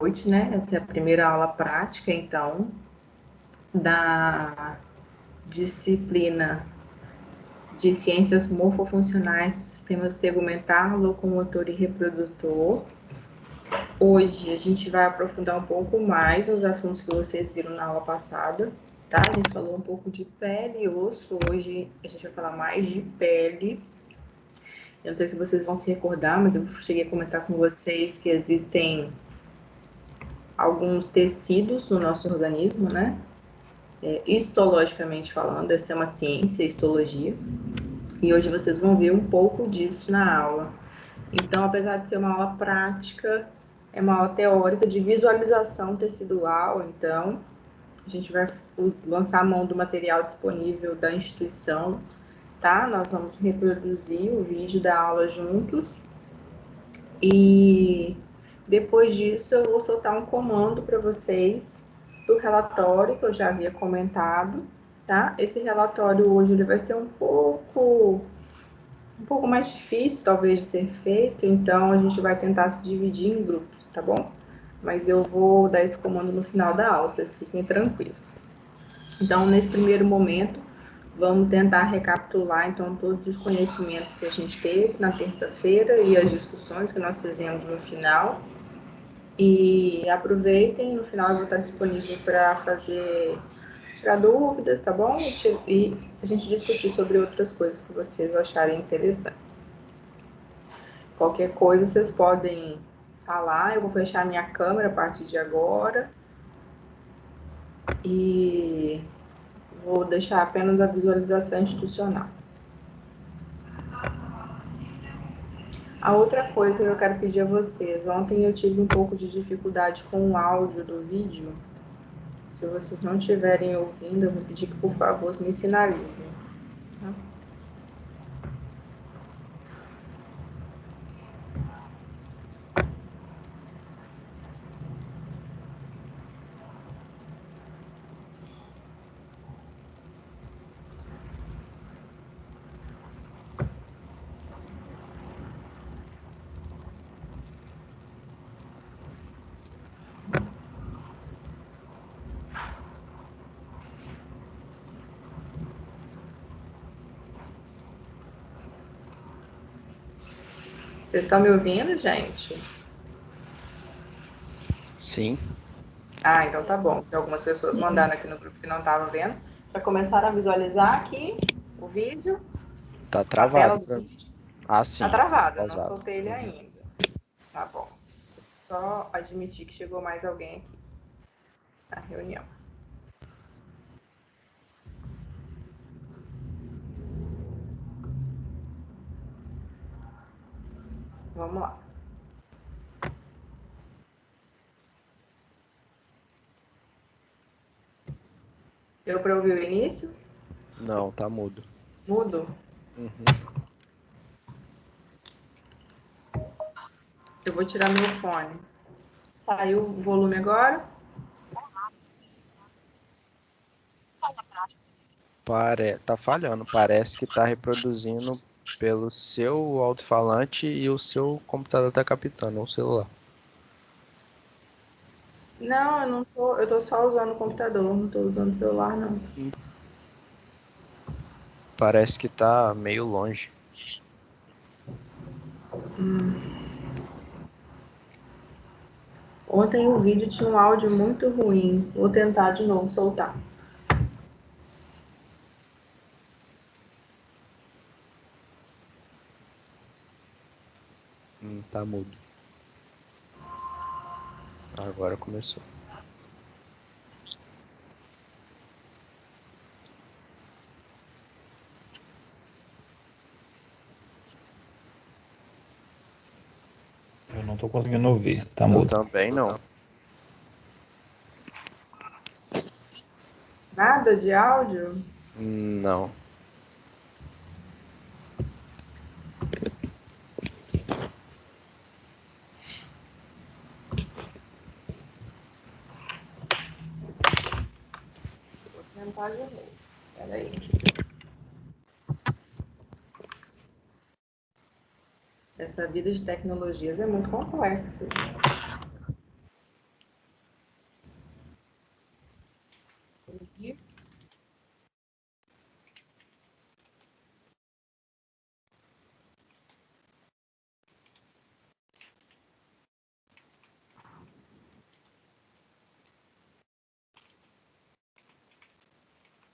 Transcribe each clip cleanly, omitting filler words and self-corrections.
Noite, né? Essa é a primeira aula prática, então, da disciplina de Ciências Morfofuncionais do Sistema Tegumentar, Locomotor e Reprodutor. Hoje a gente vai aprofundar um pouco mais nos assuntos que vocês viram na aula passada, tá? A gente falou um pouco de pele e osso, hoje a gente vai falar mais de pele. Eu não sei se vocês vão se recordar, mas eu cheguei a comentar com vocês que existem alguns tecidos no nosso organismo, né? Histologicamente falando, essa é uma ciência, histologia, e hoje vocês vão ver um pouco disso na aula. Então, apesar de ser uma aula prática, é uma aula teórica de visualização tecidual, então a gente vai lançar a mão do material disponível da instituição, tá? Nós vamos reproduzir o vídeo da aula juntos e depois disso eu vou soltar um comando para vocês do relatório que eu já havia comentado, tá? Esse relatório hoje ele vai ser um pouco mais difícil, talvez, de ser feito, então a gente vai tentar se dividir em grupos, tá bom? Mas eu vou dar esse comando no final da aula, vocês fiquem tranquilos. Então, nesse primeiro momento, vamos tentar recapitular, então, todos os conhecimentos que a gente teve na terça-feira e as discussões que nós fizemos no final. E aproveitem, no final eu vou estar disponível para tirar dúvidas, tá bom? E a gente discutir sobre outras coisas que vocês acharem interessantes. Qualquer coisa vocês podem falar, eu vou fechar minha câmera a partir de agora e vou deixar apenas a visualização institucional. A outra coisa que eu quero pedir a vocês, ontem eu tive um pouco de dificuldade com o áudio do vídeo. Se vocês não estiverem ouvindo, eu vou pedir que, por favor, me sinalizem. Tá? Vocês estão me ouvindo, gente? Sim. Ah, então tá bom. Tem algumas pessoas mandaram aqui no grupo que não estavam vendo. Já começaram a visualizar aqui o vídeo, Tá a tela travado do pra mim. vídeo. Ah, Tá sim. travado, eu não Pausado. soltei ele Uhum. ainda. Tá bom. Só admitir que chegou mais alguém aqui na reunião. Vamos lá. Deu para ouvir o início? Não, tá mudo. Mudo? Uhum. Eu vou tirar meu fone. Saiu o volume agora? Tá falhando. Parece que tá reproduzindo pelo seu alto-falante e o seu computador tá captando, ou celular. Não, eu não tô. Eu tô só usando o computador, não tô usando o celular, não. Parece que tá meio longe. Ontem o vídeo tinha um áudio muito ruim. Vou tentar de novo soltar. Tá mudo. Agora começou. Eu não tô conseguindo ouvir, tá Eu mudo. também não. Nada de áudio? Não. Vou tentar de novo. Peraí. Essa vida de tecnologias é muito complexa.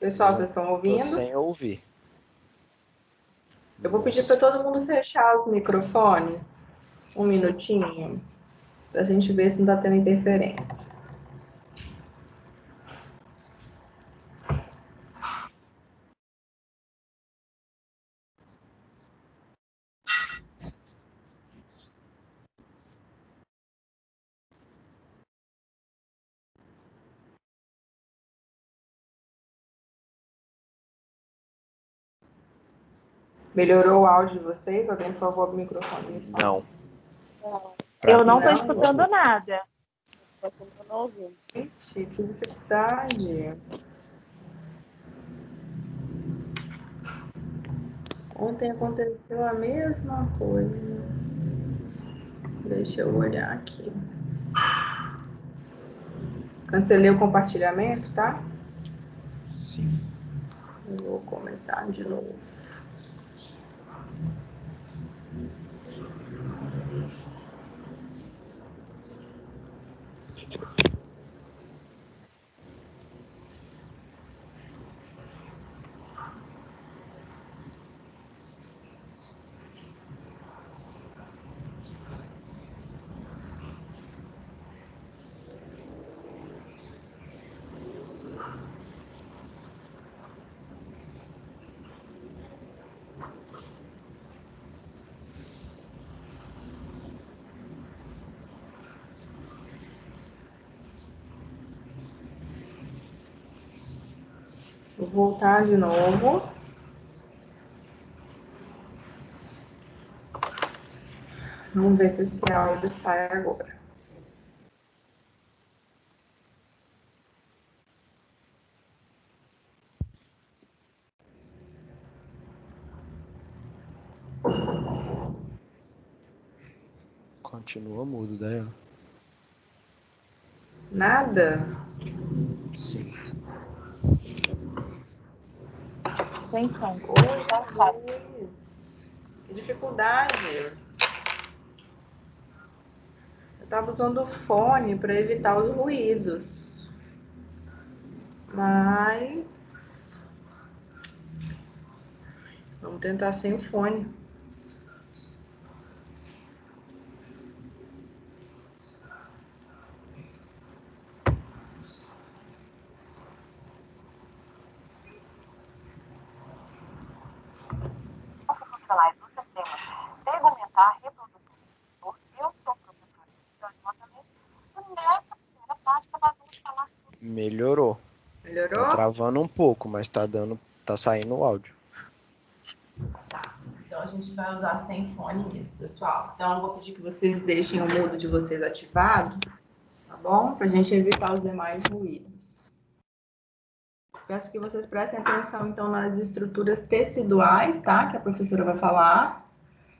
Pessoal, vocês estão Tô ouvindo? sem ouvir. Eu vou pedir para todo mundo fechar os microfones. Um Sim. minutinho. Pra gente ver se não tá tendo interferência. Melhorou o áudio de vocês? Alguém, por favor, abre o microfone. Não. Eu não tô Não, escutando nada. Eu tô ouvindo. Gente, que dificuldade. Ontem aconteceu a mesma coisa. Deixa eu olhar aqui. Cancelei o compartilhamento, tá? Sim. Eu vou começar de novo. Vou voltar de novo. Vamos ver se esse áudio sai agora. Continua mudo, daí. Nada? Sim. Sem som. Que dificuldade. Eu tava usando o fone para evitar os ruídos. Mas vamos tentar sem o fone. Profissionais do sistema regulamentar reprodutor. Eu sou professora de remotamente e nessa primeira parte nós vamos falar sobre... Melhorou. Melhorou? Tá travando um pouco, mas tá saindo o áudio. Tá. Então a gente vai usar sem fone mesmo, pessoal. Então eu vou pedir que vocês deixem o mudo de vocês ativado, tá bom? Pra gente evitar os demais ruídos. Peço que vocês prestem atenção, então, nas estruturas teciduais, tá? Que a professora vai falar.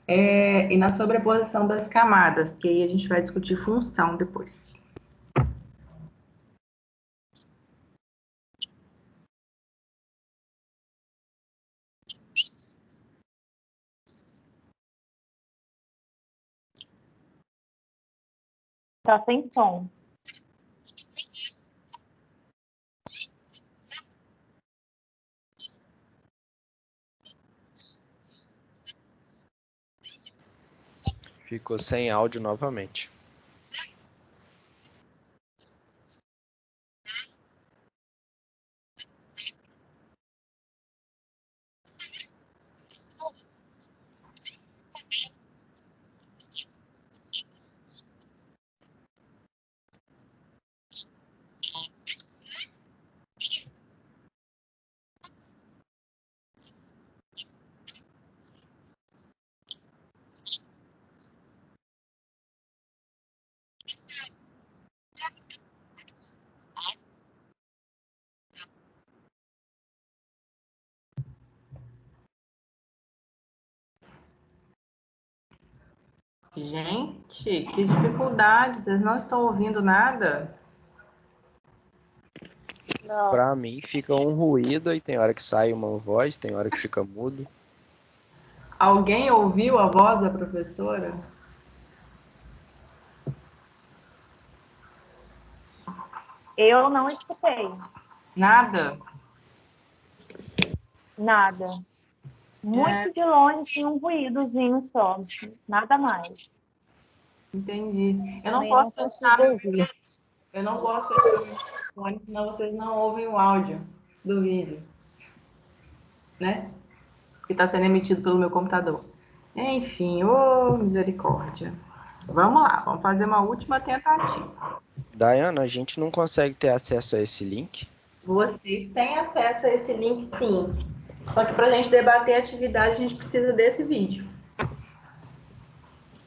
E na sobreposição das camadas, porque aí a gente vai discutir função depois. Tá sem som. Ficou sem áudio novamente. Gente, que dificuldade, vocês não estão ouvindo nada? Não. Pra mim fica um ruído e tem hora que sai uma voz, tem hora que fica mudo. Alguém ouviu a voz da professora? Eu não escutei. Nada? Nada. Muito de longe tinha um ruídozinho só. Nada mais. Entendi. Eu não Também posso não fechar consigo ouvir. Eu não posso fechar o microfone, senão vocês não ouvem o áudio do vídeo, né? Que está sendo emitido pelo meu computador. Enfim, ô misericórdia. Vamos lá, vamos fazer uma última tentativa. Dayana, a gente não consegue ter acesso a esse link? Vocês têm acesso a esse link, sim. Só que para a gente debater a atividade, a gente precisa desse vídeo.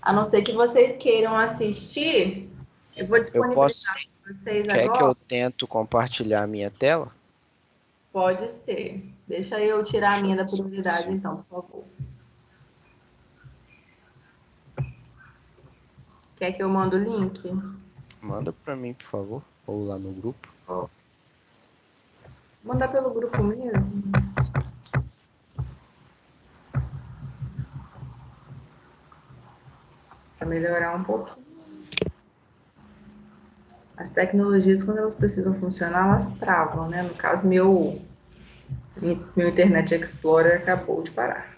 A não ser que vocês queiram assistir, eu vou Eu posso. disponibilizar para vocês Quer que agora. eu tento compartilhar a minha tela? Pode ser. Deixa eu tirar a minha da prioridade, então, por favor. Quer que eu mande o link? Manda pra mim, por favor. Ou lá no grupo. Ó. Mandar pelo grupo mesmo. Para melhorar um pouquinho. As tecnologias, quando elas precisam funcionar, elas travam, né? No caso, meu Internet Explorer acabou de parar.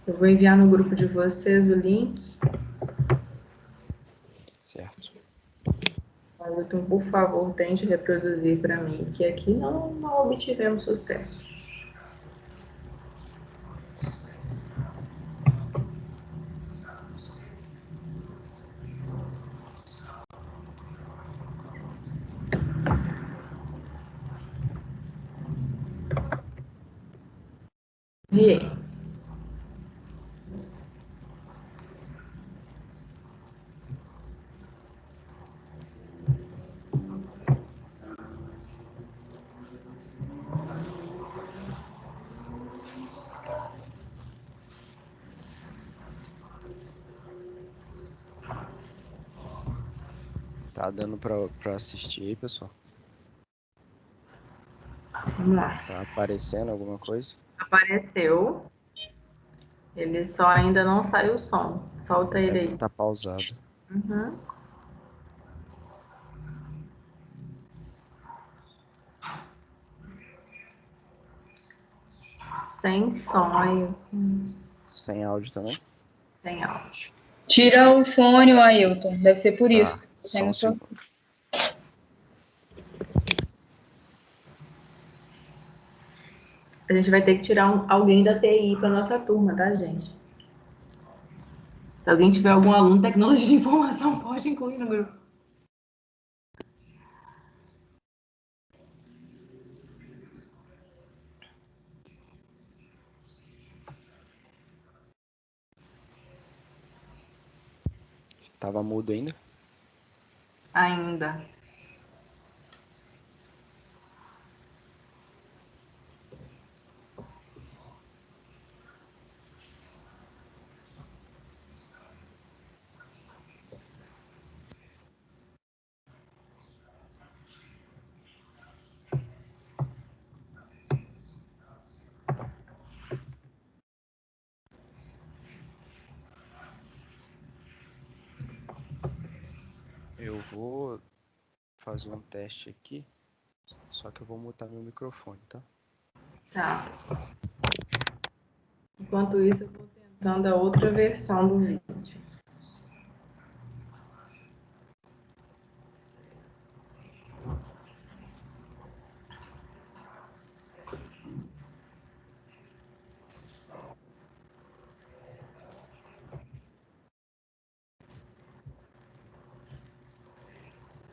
Eu vou enviar no grupo de vocês o link. Certo. Então, por favor, tente reproduzir para mim, que aqui não obtivemos sucesso. Enviei. Tá dando pra assistir aí, pessoal? Vamos lá. Tá aparecendo alguma coisa? Apareceu. Ele só ainda não saiu o som. Solta ele aí. Tá pausado. Uhum. Sem som aí. Sem áudio também? Sem áudio. Tira o fone, o Ailton. Deve ser por isso. Tá, só um segundo. A gente vai ter que tirar alguém da TI para nossa turma, tá, gente? Se alguém tiver algum aluno de tecnologia de informação, pode incluir no grupo. Tava mudo ainda? Ainda. Eu vou fazer um teste aqui, só que eu vou mutar meu microfone, tá? Tá. Enquanto isso, eu vou tentando a outra versão do vídeo.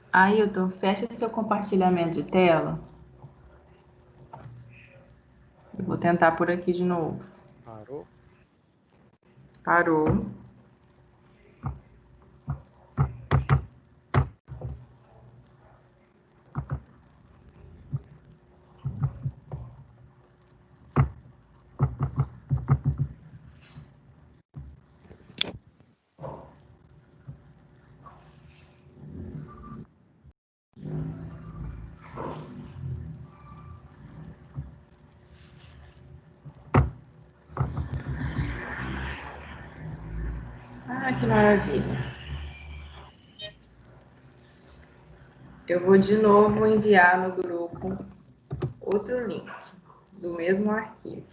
Ailton, fecha seu compartilhamento de tela. Eu vou tentar por aqui de novo. Parou? Parou. Ai, que maravilha. Eu vou de novo enviar no grupo outro link do mesmo arquivo.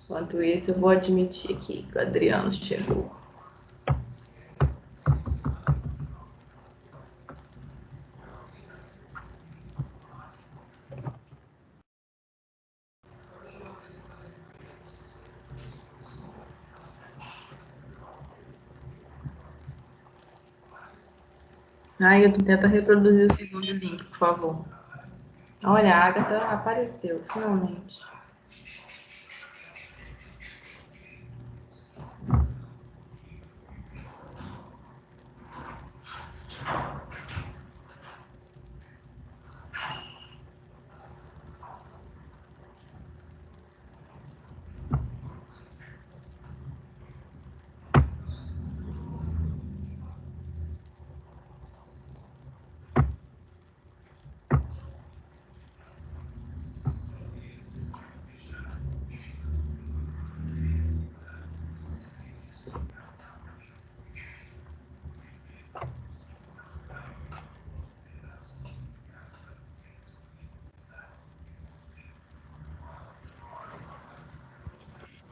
Enquanto isso, eu vou admitir aqui que o Adriano chegou. Ailton, tenta reproduzir o segundo link, por favor. Olha, a Agatha apareceu, finalmente.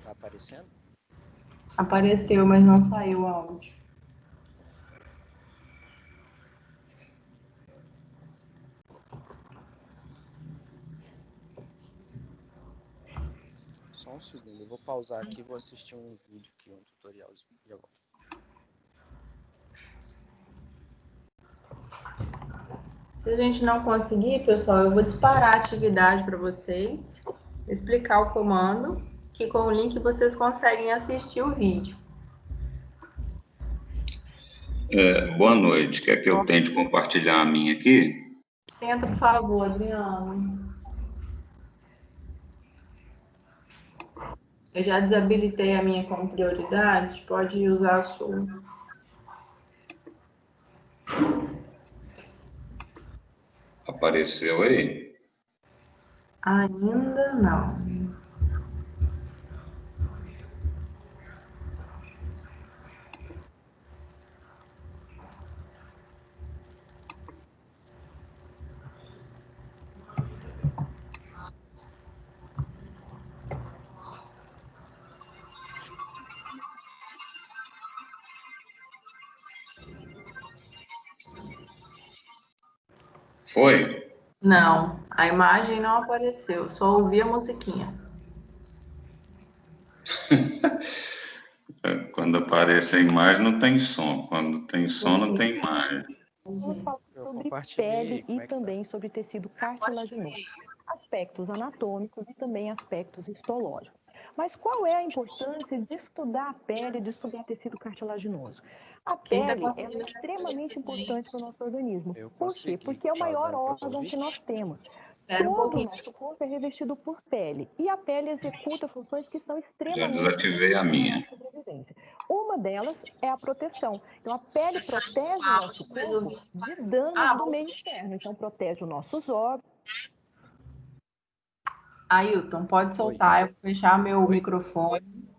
Tá aparecendo? Apareceu, mas não saiu o áudio. Só um segundo, eu vou pausar aqui e vou assistir um vídeo aqui, um tutorialzinho. Já volto. Se a gente não conseguir, pessoal, eu vou disparar a atividade para vocês, explicar o comando, que com o link vocês conseguem assistir o vídeo. Boa noite. Quer que eu tente compartilhar a minha aqui? Tenta, por favor, Adriano. Eu já desabilitei a minha como prioridade, pode usar a sua. Apareceu aí? Ainda não. Foi? Não, a imagem não apareceu, só ouvi a musiquinha. Quando aparece a imagem não tem som. Quando tem som não tem imagem. Vamos falar Eu sobre compartilhei, pele como e é que tá? também sobre tecido cartilaginoso, aspectos anatômicos e também aspectos histológicos. Mas qual é a importância de estudar a pele, de estudar tecido cartilaginoso? A Quem tá pele é conseguindo extremamente responder, importante para o nosso organismo. Eu Por quê? consegui. Porque é o Tá maior dando pra órgão ouvir? que nós temos. Espera um Todo o pouquinho. nosso corpo é revestido por pele e a pele executa funções que são Já extremamente desativei a importantes para a minha. nossa sobrevivência. Uma delas é a proteção. Então, a pele protege o nosso corpo de danos do meio externo. Então, protege os nossos órgãos. Ailton, pode soltar, eu vou fechar meu microfone.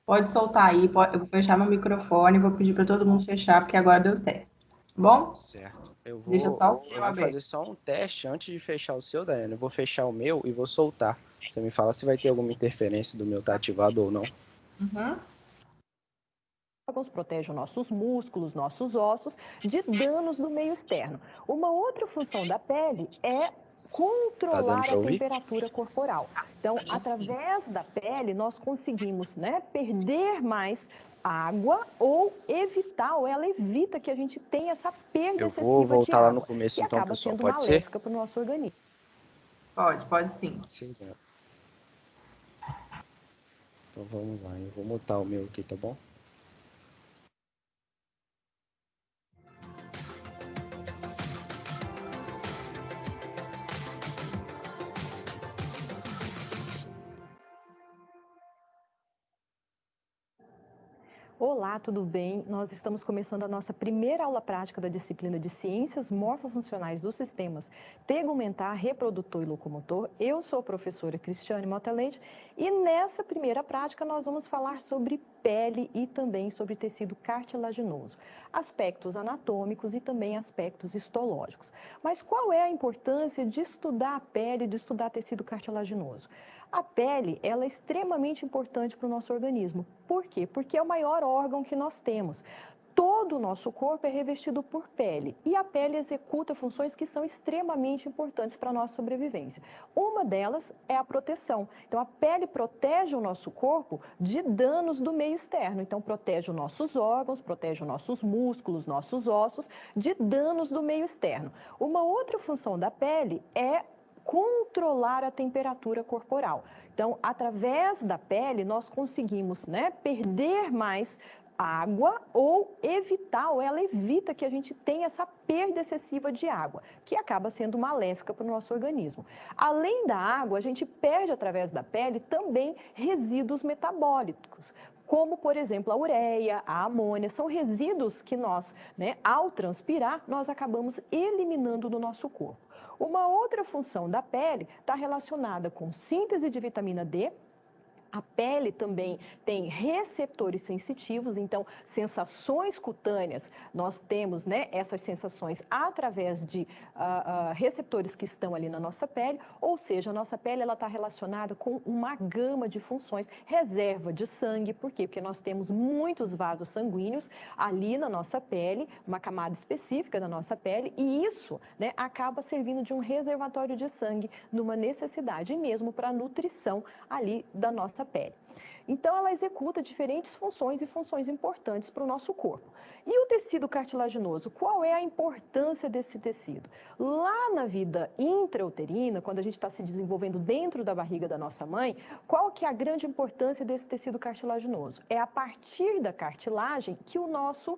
Pode soltar aí, eu vou fechar meu microfone, vou pedir para todo mundo fechar, porque agora deu certo. Tá bom? Certo. Eu Deixa vou, só o seu eu vou aberto. fazer só um teste antes de fechar o seu, Daiane. Eu vou fechar o meu e vou soltar. Você me fala se vai ter alguma interferência do meu tá ativado ou não. Uhum. Protege os nossos músculos, nossos ossos, de danos do meio externo. Uma outra função da pele é controlar pra a ouvir? temperatura corporal. Então, através da pele, nós conseguimos, perder mais água ou evitar, ou ela evita que a gente tenha essa perda Eu vou excessiva de voltar lá no água, começo que então, acaba pessoal. sendo Pode ser? maléfica para o nosso organismo. Pode sim. Sim. Então vamos lá. Eu vou mutar o meu aqui, tá bom? Olá, tudo bem? Nós estamos começando a nossa primeira aula prática da disciplina de Ciências Morfofuncionais dos Sistemas Tegumentar, Reprodutor e Locomotor. Eu sou a professora Cristiane Mota Leite e nessa primeira prática nós vamos falar sobre pele e também sobre tecido cartilaginoso, aspectos anatômicos e também aspectos histológicos. Mas qual é a importância de estudar a pele, de estudar tecido cartilaginoso? A pele, ela é extremamente importante para o nosso organismo. Por quê? Porque é o maior órgão que nós temos. Todo o nosso corpo é revestido por pele e a pele executa funções que são extremamente importantes para a nossa sobrevivência. Uma delas é a proteção. Então, a pele protege o nosso corpo de danos do meio externo. Então, protege os nossos órgãos, protege os nossos músculos, nossos ossos de danos do meio externo. Uma outra função da pele é controlar a temperatura corporal. Então, através da pele, nós conseguimos, perder mais água ou evitar, ou ela evita que a gente tenha essa perda excessiva de água, que acaba sendo maléfica para o nosso organismo. Além da água, a gente perde através da pele também resíduos metabólicos, como, por exemplo, a ureia, a amônia, são resíduos que nós, ao transpirar, nós acabamos eliminando do nosso corpo. Uma outra função da pele está relacionada com síntese de vitamina D. A pele também tem receptores sensitivos, então sensações cutâneas, nós temos essas sensações através de receptores que estão ali na nossa pele, ou seja, a nossa pele está relacionada com uma gama de funções, reserva de sangue, por quê? Porque nós temos muitos vasos sanguíneos ali na nossa pele, uma camada específica da nossa pele, e isso acaba servindo de um reservatório de sangue numa necessidade, e mesmo para a nutrição ali da nossa pele. Então, ela executa diferentes funções e funções importantes para o nosso corpo. E o tecido cartilaginoso, qual é a importância desse tecido? Lá na vida intrauterina, quando a gente está se desenvolvendo dentro da barriga da nossa mãe, qual que é a grande importância desse tecido cartilaginoso? É a partir da cartilagem que o nosso,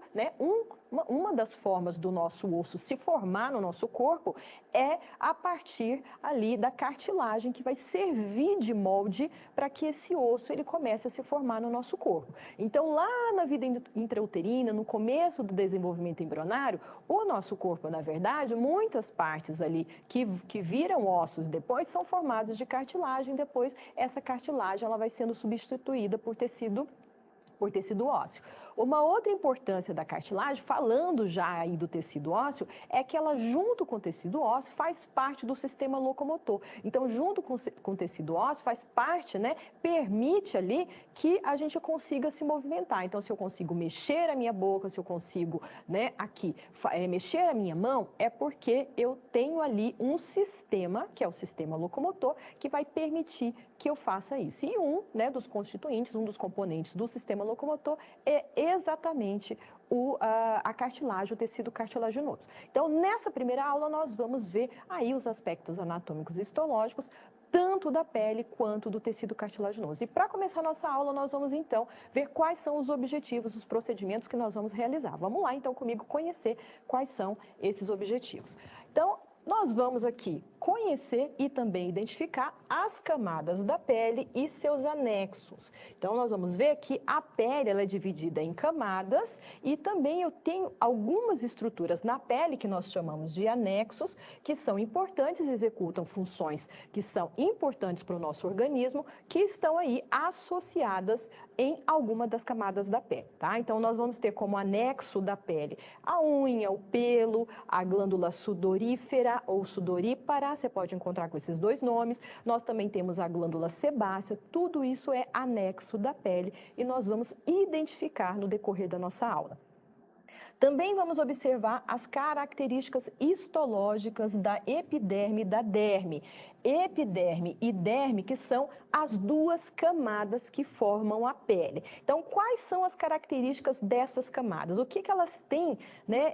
uma das formas do nosso osso se formar no nosso corpo é a partir ali da cartilagem que vai servir de molde para que esse osso ele comece a se formar no nosso corpo. Então, lá na vida intrauterina, no começo do desenvolvimento embrionário, o nosso corpo, na verdade, muitas partes ali que viram ossos depois são formadas de cartilagem, depois essa cartilagem ela vai sendo substituída por tecido ósseo. Uma outra importância da cartilagem, falando já aí do tecido ósseo, é que ela, junto com o tecido ósseo, faz parte do sistema locomotor. Então, junto com o tecido ósseo, faz parte, permite ali que a gente consiga se movimentar. Então, se eu consigo mexer a minha boca, se eu consigo, mexer a minha mão, é porque eu tenho ali um sistema, que é o sistema locomotor, que vai permitir que eu faça isso. E dos constituintes, um dos componentes do sistema locomotor é exatamente a cartilagem, o tecido cartilaginoso. Então, nessa primeira aula, nós vamos ver aí os aspectos anatômicos e histológicos, tanto da pele quanto do tecido cartilaginoso. E para começar a nossa aula, nós vamos então ver quais são os objetivos, os procedimentos que nós vamos realizar. Vamos lá então comigo conhecer quais são esses objetivos. Então, nós vamos aqui conhecer e também identificar as camadas da pele e seus anexos. Então, nós vamos ver que a pele ela é dividida em camadas e também eu tenho algumas estruturas na pele que nós chamamos de anexos, que são importantes, executam funções que são importantes para o nosso organismo, que estão aí associadas em alguma das camadas da pele, tá? Então, nós vamos ter como anexo da pele a unha, o pelo, a glândula sudorífera ou sudorípara, você pode encontrar com esses dois nomes. Nós também temos a glândula sebácea, tudo isso é anexo da pele e nós vamos identificar no decorrer da nossa aula. Também vamos observar as características histológicas da epiderme e da derme. Epiderme e derme, que são as duas camadas que formam a pele. Então, quais são as características dessas camadas? O que elas têm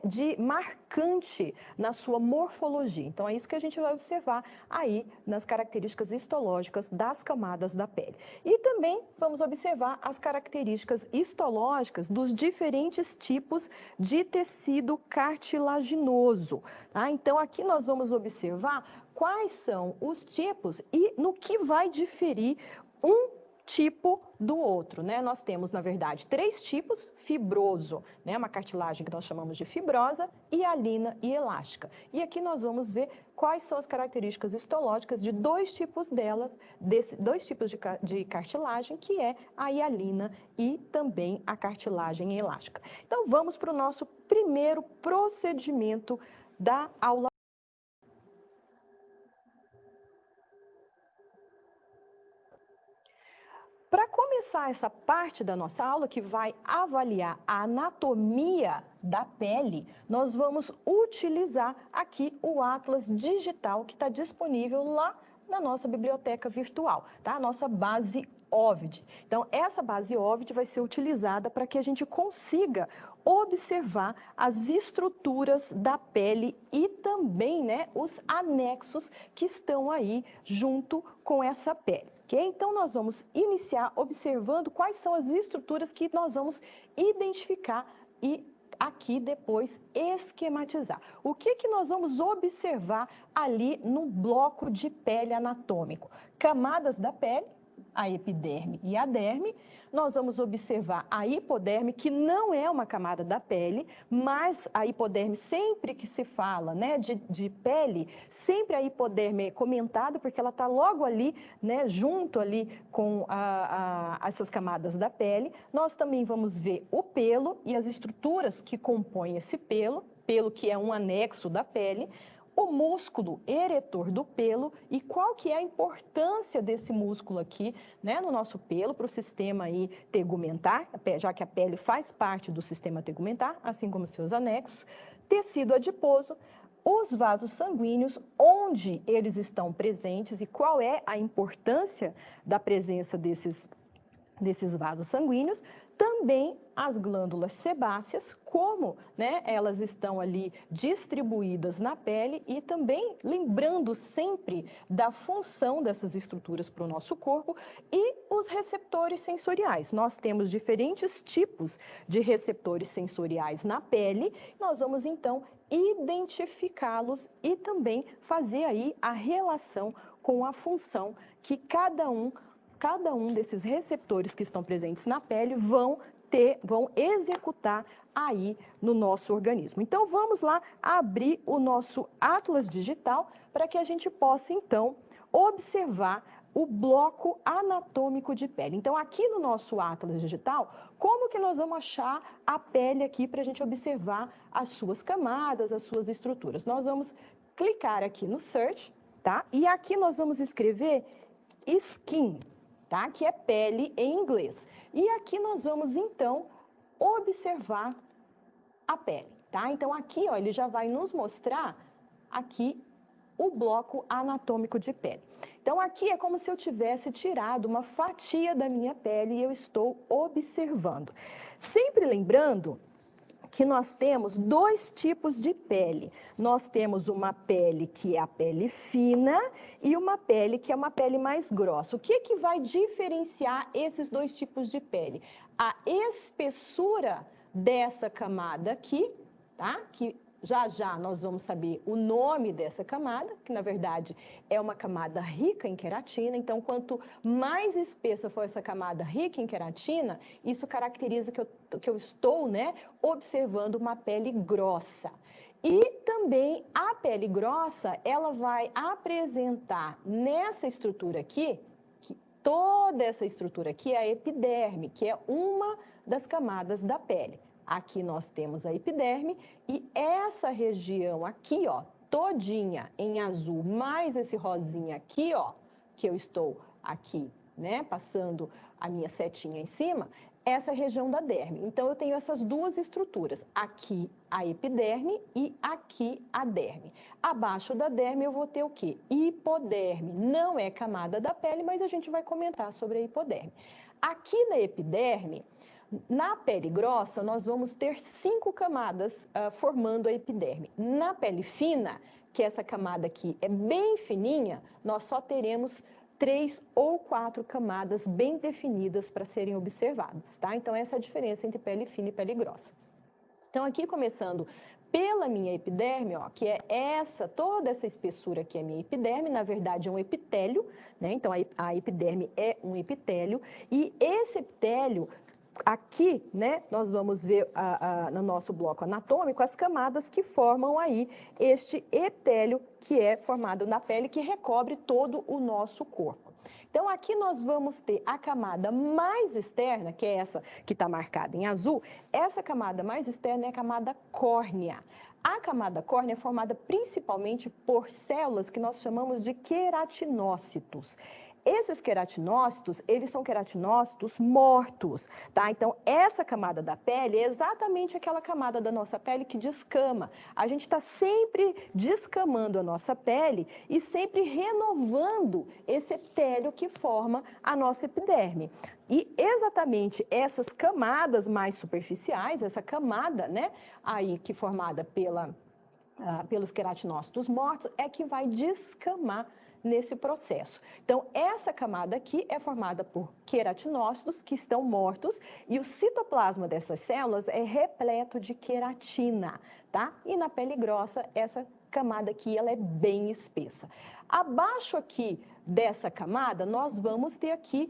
de marcante na sua morfologia? Então, é isso que a gente vai observar aí nas características histológicas das camadas da pele. E também vamos observar as características histológicas dos diferentes tipos de tecido cartilaginoso. Tá? Então, aqui nós vamos observar quais são os tipos e no que vai diferir um tipo do outro, né? Nós temos, na verdade, 3 tipos: fibroso, né? Uma cartilagem que nós chamamos de fibrosa, hialina e elástica. E aqui nós vamos ver quais são as características histológicas de 2 tipos delas, desses 2 tipos de cartilagem, que é a hialina e também a cartilagem elástica. Então, vamos para o nosso primeiro procedimento da aula. Para começar essa parte da nossa aula, que vai avaliar a anatomia da pele, nós vamos utilizar aqui o Atlas Digital, que está disponível lá na nossa biblioteca virtual, tá? A nossa base OVID. Então, essa base OVID vai ser utilizada para que a gente consiga observar as estruturas da pele e também, né, os anexos que estão aí junto com essa pele. Okay? Então, nós vamos iniciar observando quais são as estruturas que nós vamos identificar e aqui depois esquematizar. O que nós vamos observar ali no bloco de pele anatômico? Camadas da pele, a epiderme e a derme. Nós vamos observar a hipoderme, que não é uma camada da pele, mas a hipoderme, sempre que se fala, né, de pele, sempre a hipoderme é comentada, porque ela está logo ali, né, junto ali com essas camadas da pele. Nós também vamos ver o pelo e as estruturas que compõem esse pelo que é um anexo da pele, o músculo eretor do pelo e qual que é a importância desse músculo aqui, né, no nosso pelo, para o sistema aí tegumentar, já que a pele faz parte do sistema tegumentar, assim como seus anexos, tecido adiposo, os vasos sanguíneos, onde eles estão presentes e qual é a importância da presença desses vasos sanguíneos, também as glândulas sebáceas, como, né, elas estão ali distribuídas na pele e também lembrando sempre da função dessas estruturas para o nosso corpo, e os receptores sensoriais. Nós temos diferentes tipos de receptores sensoriais na pele, nós vamos então identificá-los e também fazer aí a relação com a função que cada um desses receptores que estão presentes na pele vão executar aí no nosso organismo. Então, vamos lá abrir o nosso Atlas Digital para que a gente possa, então, observar o bloco anatômico de pele. Então, aqui no nosso Atlas Digital, como que nós vamos achar a pele aqui para a gente observar as suas camadas, as suas estruturas? Nós vamos clicar aqui no Search, tá? E aqui nós vamos escrever Skin, tá? Que é pele em inglês. E aqui nós vamos, então, observar a pele, tá? Então, aqui, ó, ele já vai nos mostrar aqui o bloco anatômico de pele. Então, aqui é como se eu tivesse tirado uma fatia da minha pele e eu estou observando. Sempre lembrando que nós temos 2 tipos de pele. Nós temos uma pele que é a pele fina e uma pele que é uma pele mais grossa. O que vai diferenciar esses 2 tipos de pele? A espessura dessa camada aqui, tá? Que já nós vamos saber o nome dessa camada, que na verdade é uma camada rica em queratina. Então, quanto mais espessa for essa camada rica em queratina, isso caracteriza que eu estou, né, observando uma pele grossa. E também a pele grossa, ela vai apresentar nessa estrutura aqui, toda essa estrutura aqui é a epiderme, que é uma das camadas da pele. Aqui nós temos a epiderme e essa região aqui, ó, todinha em azul, mais esse rosinha aqui, ó, que eu estou aqui, né, passando a minha setinha em cima, essa região da derme. Então, eu tenho essas 2 estruturas, aqui a epiderme e aqui a derme. Abaixo da derme eu vou ter o quê? Hipoderme. Não é camada da pele, mas a gente vai comentar sobre a hipoderme. Aqui na epiderme, na pele grossa, nós vamos ter 5 camadas formando a epiderme. Na pele fina, que essa camada aqui é bem fininha, nós só teremos 3 ou 4 camadas bem definidas para serem observadas, tá? Então, essa é a diferença entre pele fina e pele grossa. Então, aqui começando pela minha epiderme, ó, que é toda essa espessura aqui é minha epiderme, na verdade é um epitélio, né? Então a epiderme é um epitélio, e esse epitélio aqui, né, nós vamos ver no nosso bloco anatômico as camadas que formam aí este epitélio que é formado na pele, que recobre todo o nosso corpo. Então, aqui nós vamos ter a camada mais externa, que é essa que está marcada em azul. Essa camada mais externa é a camada córnea. A camada córnea é formada principalmente por células que nós chamamos de queratinócitos. Esses queratinócitos, eles são queratinócitos mortos, tá? Então, essa camada da pele é exatamente aquela camada da nossa pele que descama. A gente está sempre descamando a nossa pele e sempre renovando esse epitélio que forma a nossa epiderme. E exatamente essas camadas mais superficiais, essa camada, né, aí que formada pelos queratinócitos mortos, é que vai descamar nesse processo. Então, essa camada aqui é formada por queratinócitos que estão mortos e o citoplasma dessas células é repleto de queratina, tá? E na pele grossa, essa camada aqui, ela é bem espessa. Abaixo aqui dessa camada, nós vamos ter aqui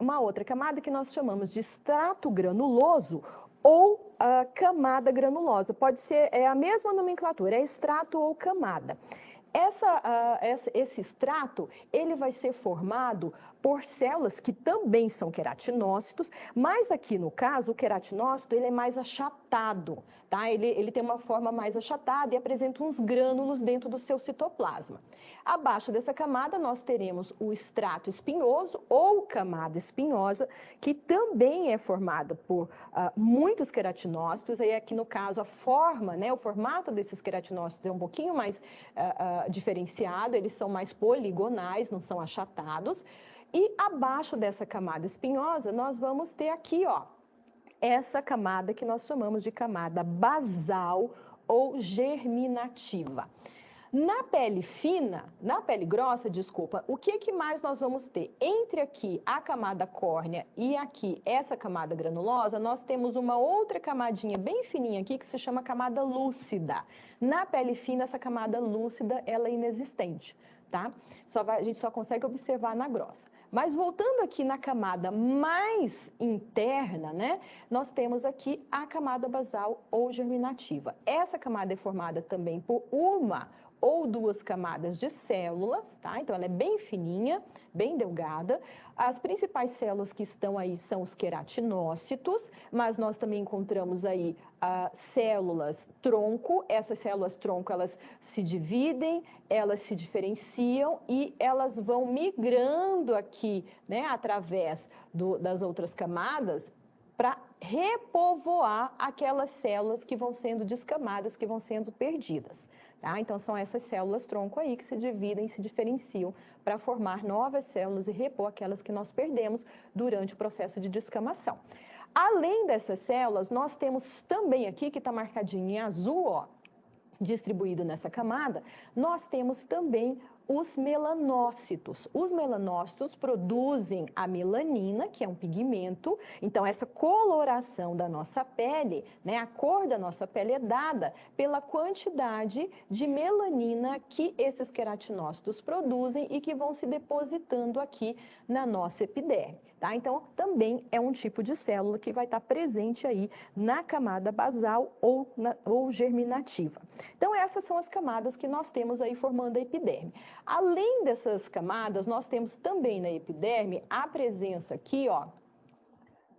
uma outra camada que nós chamamos de extrato granuloso ou camada granulosa. Pode ser a mesma nomenclatura, é extrato ou camada. Esse extrato, ele vai ser formado por células que também são queratinócitos, mas aqui no caso, o queratinócito, ele é mais achatado, tá? Ele tem uma forma mais achatada e apresenta uns grânulos dentro do seu citoplasma. Abaixo dessa camada, nós teremos o extrato espinhoso ou camada espinhosa, que também é formada por muitos queratinócitos, e aqui no caso a forma, né, o formato desses queratinócitos é um pouquinho mais diferenciado, eles são mais poligonais, não são achatados. E abaixo dessa camada espinhosa, nós vamos ter aqui, ó, essa camada que nós chamamos de camada basal ou germinativa. Na pele fina, na pele grossa, desculpa, o que mais nós vamos ter? Entre aqui a camada córnea e aqui essa camada granulosa, nós temos uma outra camadinha bem fininha aqui que se chama camada lúcida. Na pele fina, essa camada lúcida, ela é inexistente, tá? A gente só consegue observar na grossa. Mas voltando aqui na camada mais interna, né, nós temos aqui a camada basal ou germinativa. Essa camada é formada também por uma ou duas camadas de células, tá? Então, ela é bem fininha, bem delgada. As principais células que estão aí são os queratinócitos, mas nós também encontramos aí células tronco. Essas células tronco, elas se dividem, elas se diferenciam e elas vão migrando aqui, né, através das outras camadas para repovoar aquelas células que vão sendo descamadas, que vão sendo perdidas. Tá? Então, são essas células tronco aí que se dividem, se diferenciam para formar novas células e repor aquelas que nós perdemos durante o processo de descamação. Além dessas células, nós temos também aqui, que está marcadinho em azul, ó, distribuído nessa camada, nós temos também os melanócitos. Os melanócitos produzem a melanina, que é um pigmento. Então, essa coloração da nossa pele, né, a cor da nossa pele é dada pela quantidade de melanina que esses queratinócitos produzem e que vão se depositando aqui na nossa epiderme. Tá? Então, também é um tipo de célula que vai estar presente aí na camada basal ou germinativa. Então, essas são as camadas que nós temos aí formando a epiderme. Além dessas camadas, nós temos também na epiderme a presença aqui, ó,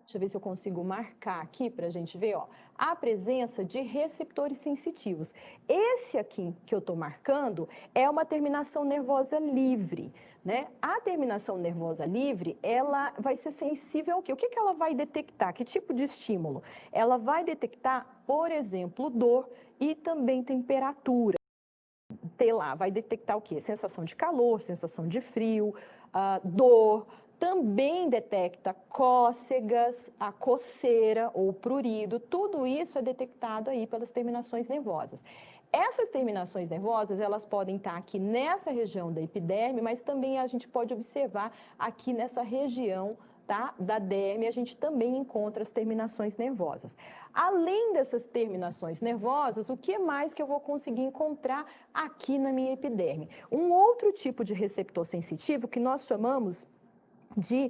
deixa eu ver se eu consigo marcar aqui para a gente ver, ó, a presença de receptores sensitivos. Esse aqui que eu estou marcando é uma terminação nervosa livre, né? A terminação nervosa livre, ela vai ser sensível ao quê? O que ela vai detectar? Que tipo de estímulo? Ela vai detectar, por exemplo, dor e também temperatura. Vai detectar o quê? Sensação de calor, sensação de frio, dor. Também detecta cócegas, a coceira ou prurido. Tudo isso é detectado aí pelas terminações nervosas. Essas terminações nervosas, elas podem estar aqui nessa região da epiderme, mas também a gente pode observar aqui nessa região, tá, da derme, a gente também encontra as terminações nervosas. Além dessas terminações nervosas, o que mais que eu vou conseguir encontrar aqui na minha epiderme? Um outro tipo de receptor sensitivo que nós chamamos de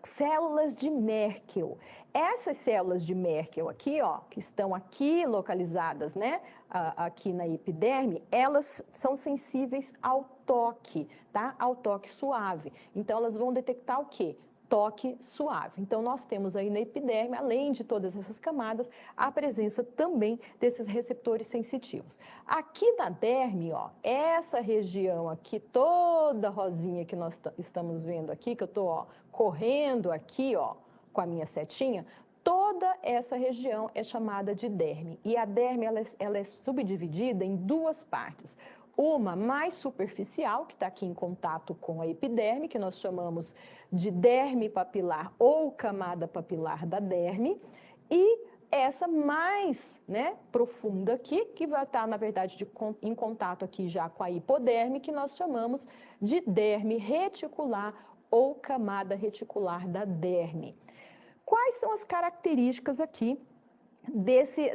células de Merkel. Essas células de Merkel aqui, ó, que estão aqui localizadas, né, aqui na epiderme, elas são sensíveis ao toque, tá? Ao toque suave. Então, elas vão detectar o quê? Toque suave. Então, nós temos aí na epiderme, além de todas essas camadas, a presença também desses receptores sensitivos. Aqui na derme, ó, essa região aqui, toda rosinha que nós estamos vendo aqui, que eu estou correndo aqui, ó, com a minha setinha, toda essa região é chamada de derme. E a derme, ela é subdividida em duas partes. Uma mais superficial, que está aqui em contato com a epiderme, que nós chamamos de derme papilar ou camada papilar da derme, e essa mais, né, profunda aqui, que vai estar, na verdade, em contato aqui já com a hipoderme, que nós chamamos de derme reticular ou camada reticular da derme. Quais são as características aqui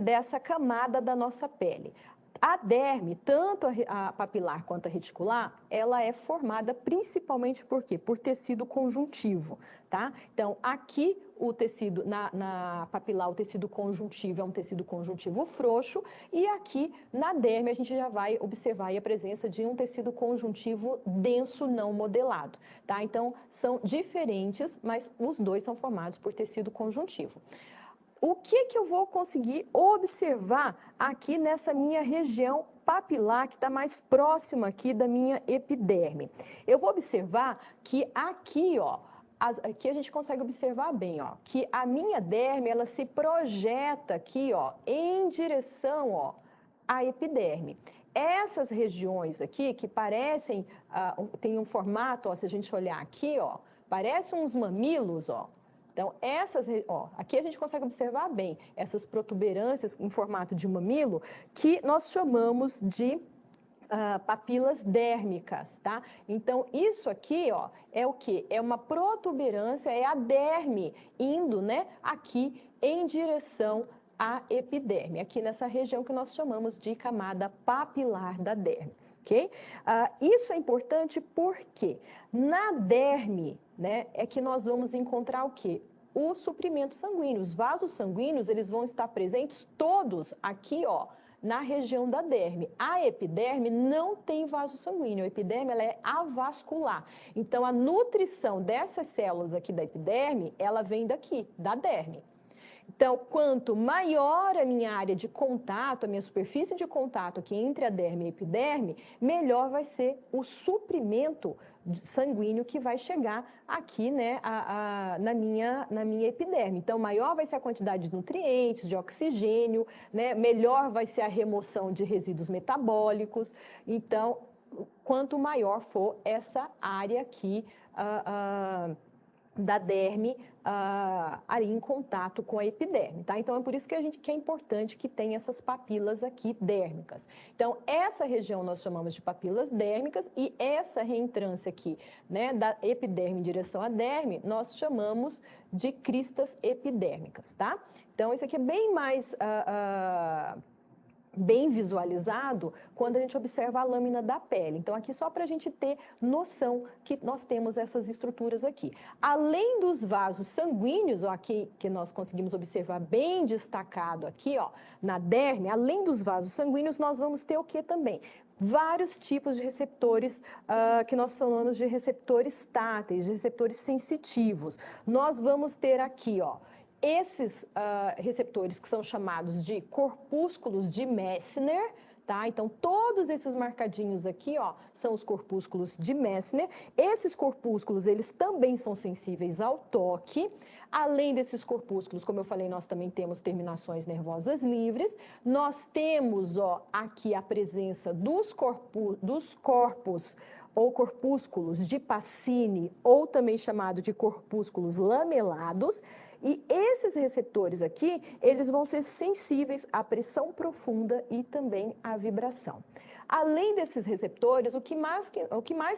dessa camada da nossa pele? A derme, tanto a papilar quanto a reticular, ela é formada principalmente por quê? Por tecido conjuntivo, tá? Então, aqui o tecido, na papilar, o tecido conjuntivo é um tecido conjuntivo frouxo, e aqui na derme a gente já vai observar aí a presença de um tecido conjuntivo denso não modelado, tá? Então, são diferentes, mas os dois são formados por tecido conjuntivo. O que eu vou conseguir observar aqui nessa minha região papilar, que está mais próxima aqui da minha epiderme? Eu vou observar que aqui, ó, aqui a gente consegue observar bem, ó, que a minha derme, ela se projeta aqui, ó, em direção, ó, à epiderme. Essas regiões aqui, que parecem, tem um formato, ó, se a gente olhar aqui, ó, parecem uns mamilos, ó. Então, aqui a gente consegue observar bem essas protuberâncias em formato de mamilo, que nós chamamos de papilas dérmicas, tá? Então, isso aqui, ó, é o quê? É uma protuberância, é a derme indo, né, aqui em direção à epiderme, aqui nessa região que nós chamamos de camada papilar da derme, ok? Isso é importante porque na derme, né, é que nós vamos encontrar o quê? O suprimento sanguíneo. Os vasos sanguíneos, eles vão estar presentes todos aqui, ó, na região da derme. A epiderme não tem vaso sanguíneo. A epiderme, ela é avascular. Então, a nutrição dessas células aqui da epiderme, ela vem daqui, da derme. Então, quanto maior a minha área de contato, a minha superfície de contato aqui entre a derme e a epiderme, melhor vai ser o suprimento sanguíneo que vai chegar aqui, né, na minha epiderme. Então, maior vai ser a quantidade de nutrientes, de oxigênio, né, melhor vai ser a remoção de resíduos metabólicos. Então, quanto maior for essa área aqui da derme ali em contato com a epiderme, tá? Então, é por isso que é importante que tenha essas papilas aqui dérmicas. Então, essa região nós chamamos de papilas dérmicas, e essa reentrância aqui, né, da epiderme em direção à derme, nós chamamos de cristas epidérmicas, tá? Então, isso aqui é bem mais bem visualizado quando a gente observa a lâmina da pele. Então, aqui só para a gente ter noção que nós temos essas estruturas aqui. Além dos vasos sanguíneos, ó, aqui que nós conseguimos observar bem destacado aqui, ó, na derme, além dos vasos sanguíneos, nós vamos ter o que também? Vários tipos de receptores que nós chamamos de receptores táteis, de receptores sensitivos. Nós vamos ter aqui, ó, esses receptores que são chamados de corpúsculos de Messner, tá? Então, todos esses marcadinhos aqui, ó, são os corpúsculos de Messner. Esses corpúsculos, eles também são sensíveis ao toque. Além desses corpúsculos, como eu falei, nós também temos terminações nervosas livres. Nós temos, ó, aqui a presença dos corpos ou corpúsculos de Pacini, ou também chamado de corpúsculos lamelados. E esses receptores aqui, eles vão ser sensíveis à pressão profunda e também à vibração. Além desses receptores, o que mais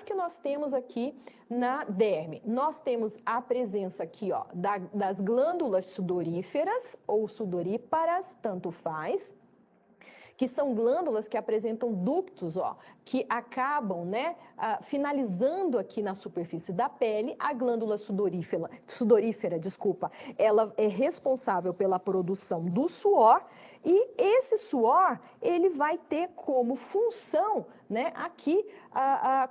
que nós temos aqui na derme? Nós temos a presença aqui, ó, das glândulas sudoríferas ou sudoríparas, tanto faz, que são glândulas que apresentam ductos, ó, que acabam, né, finalizando aqui na superfície da pele. A glândula sudorífera, desculpa, ela é responsável pela produção do suor, e esse suor, ele vai ter como função, né, aqui,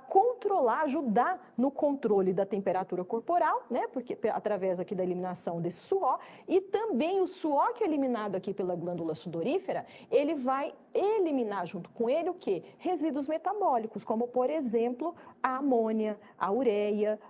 controlar, ajudar no controle da temperatura corporal, né, porque através aqui da eliminação desse suor, e também o suor que é eliminado aqui pela glândula sudorífera, ele vai eliminar junto com ele o quê? Resíduos metabólicos, como, por exemplo, a amônia, a ureia,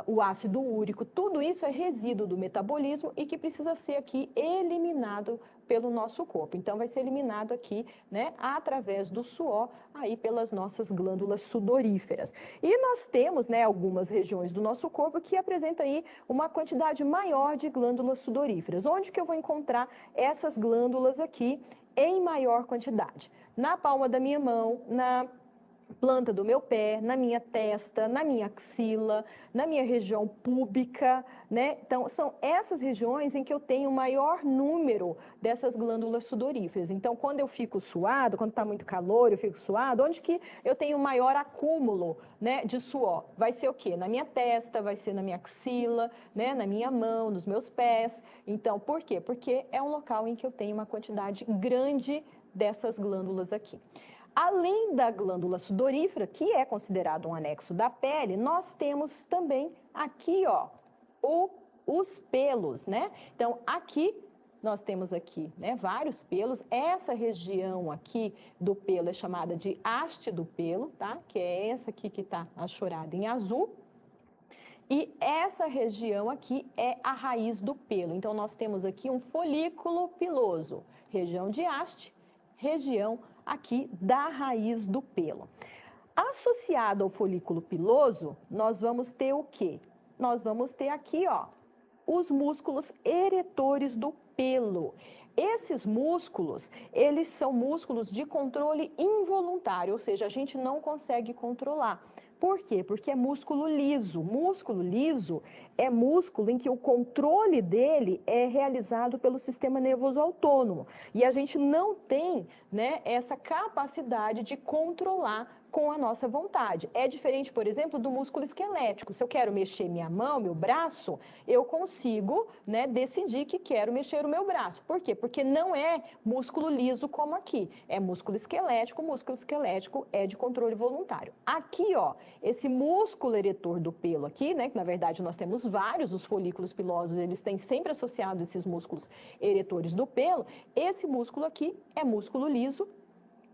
o ácido úrico. Tudo isso é resíduo do metabolismo e que precisa ser aqui eliminado pelo nosso corpo. Então, vai ser eliminado aqui, né, através do suor, aí pelas nossas glândulas sudoríferas. E nós temos, né, algumas regiões do nosso corpo que apresentam aí uma quantidade maior de glândulas sudoríferas. Onde que eu vou encontrar essas glândulas aqui em maior quantidade? Na palma da minha mão, na planta do meu pé, na minha testa, na minha axila, na minha região púbica, né? Então, são essas regiões em que eu tenho maior número dessas glândulas sudoríferas. Então, quando eu fico suado, quando está muito calor, eu fico suado, onde que eu tenho maior acúmulo, né, de suor? Vai ser o quê? Na minha testa, vai ser na minha axila, né, na minha mão, nos meus pés. Então, por quê? Porque é um local em que eu tenho uma quantidade grande dessas glândulas aqui. Além da glândula sudorífera, que é considerado um anexo da pele, nós temos também aqui, ó, os pelos, né? Então, aqui, nós temos aqui, né, vários pelos. Essa região aqui do pelo é chamada de haste do pelo, tá? Que é essa aqui que tá achorada em azul. E essa região aqui é a raiz do pelo. Então, nós temos aqui um folículo piloso, região de haste, região aqui da raiz do pelo. Associado ao folículo piloso, nós vamos ter o quê? Nós vamos ter aqui, ó, os músculos eretores do pelo. Esses músculos, eles são músculos de controle involuntário, ou seja, a gente não consegue controlar. Por quê? Porque é músculo liso. Músculo liso é músculo em que o controle dele é realizado pelo sistema nervoso autônomo. E a gente não tem, né, essa capacidade de controlar com a nossa vontade. É diferente, por exemplo, do músculo esquelético. Se eu quero mexer minha mão, meu braço, eu consigo, né, decidir que quero mexer o meu braço. Por quê? Porque não é músculo liso como aqui. É músculo esquelético. O músculo esquelético é de controle voluntário. Aqui, ó, esse músculo eretor do pelo aqui, né, que na verdade nós temos vários, os folículos pilosos, eles têm sempre associado esses músculos eretores do pelo. Esse músculo aqui é músculo liso.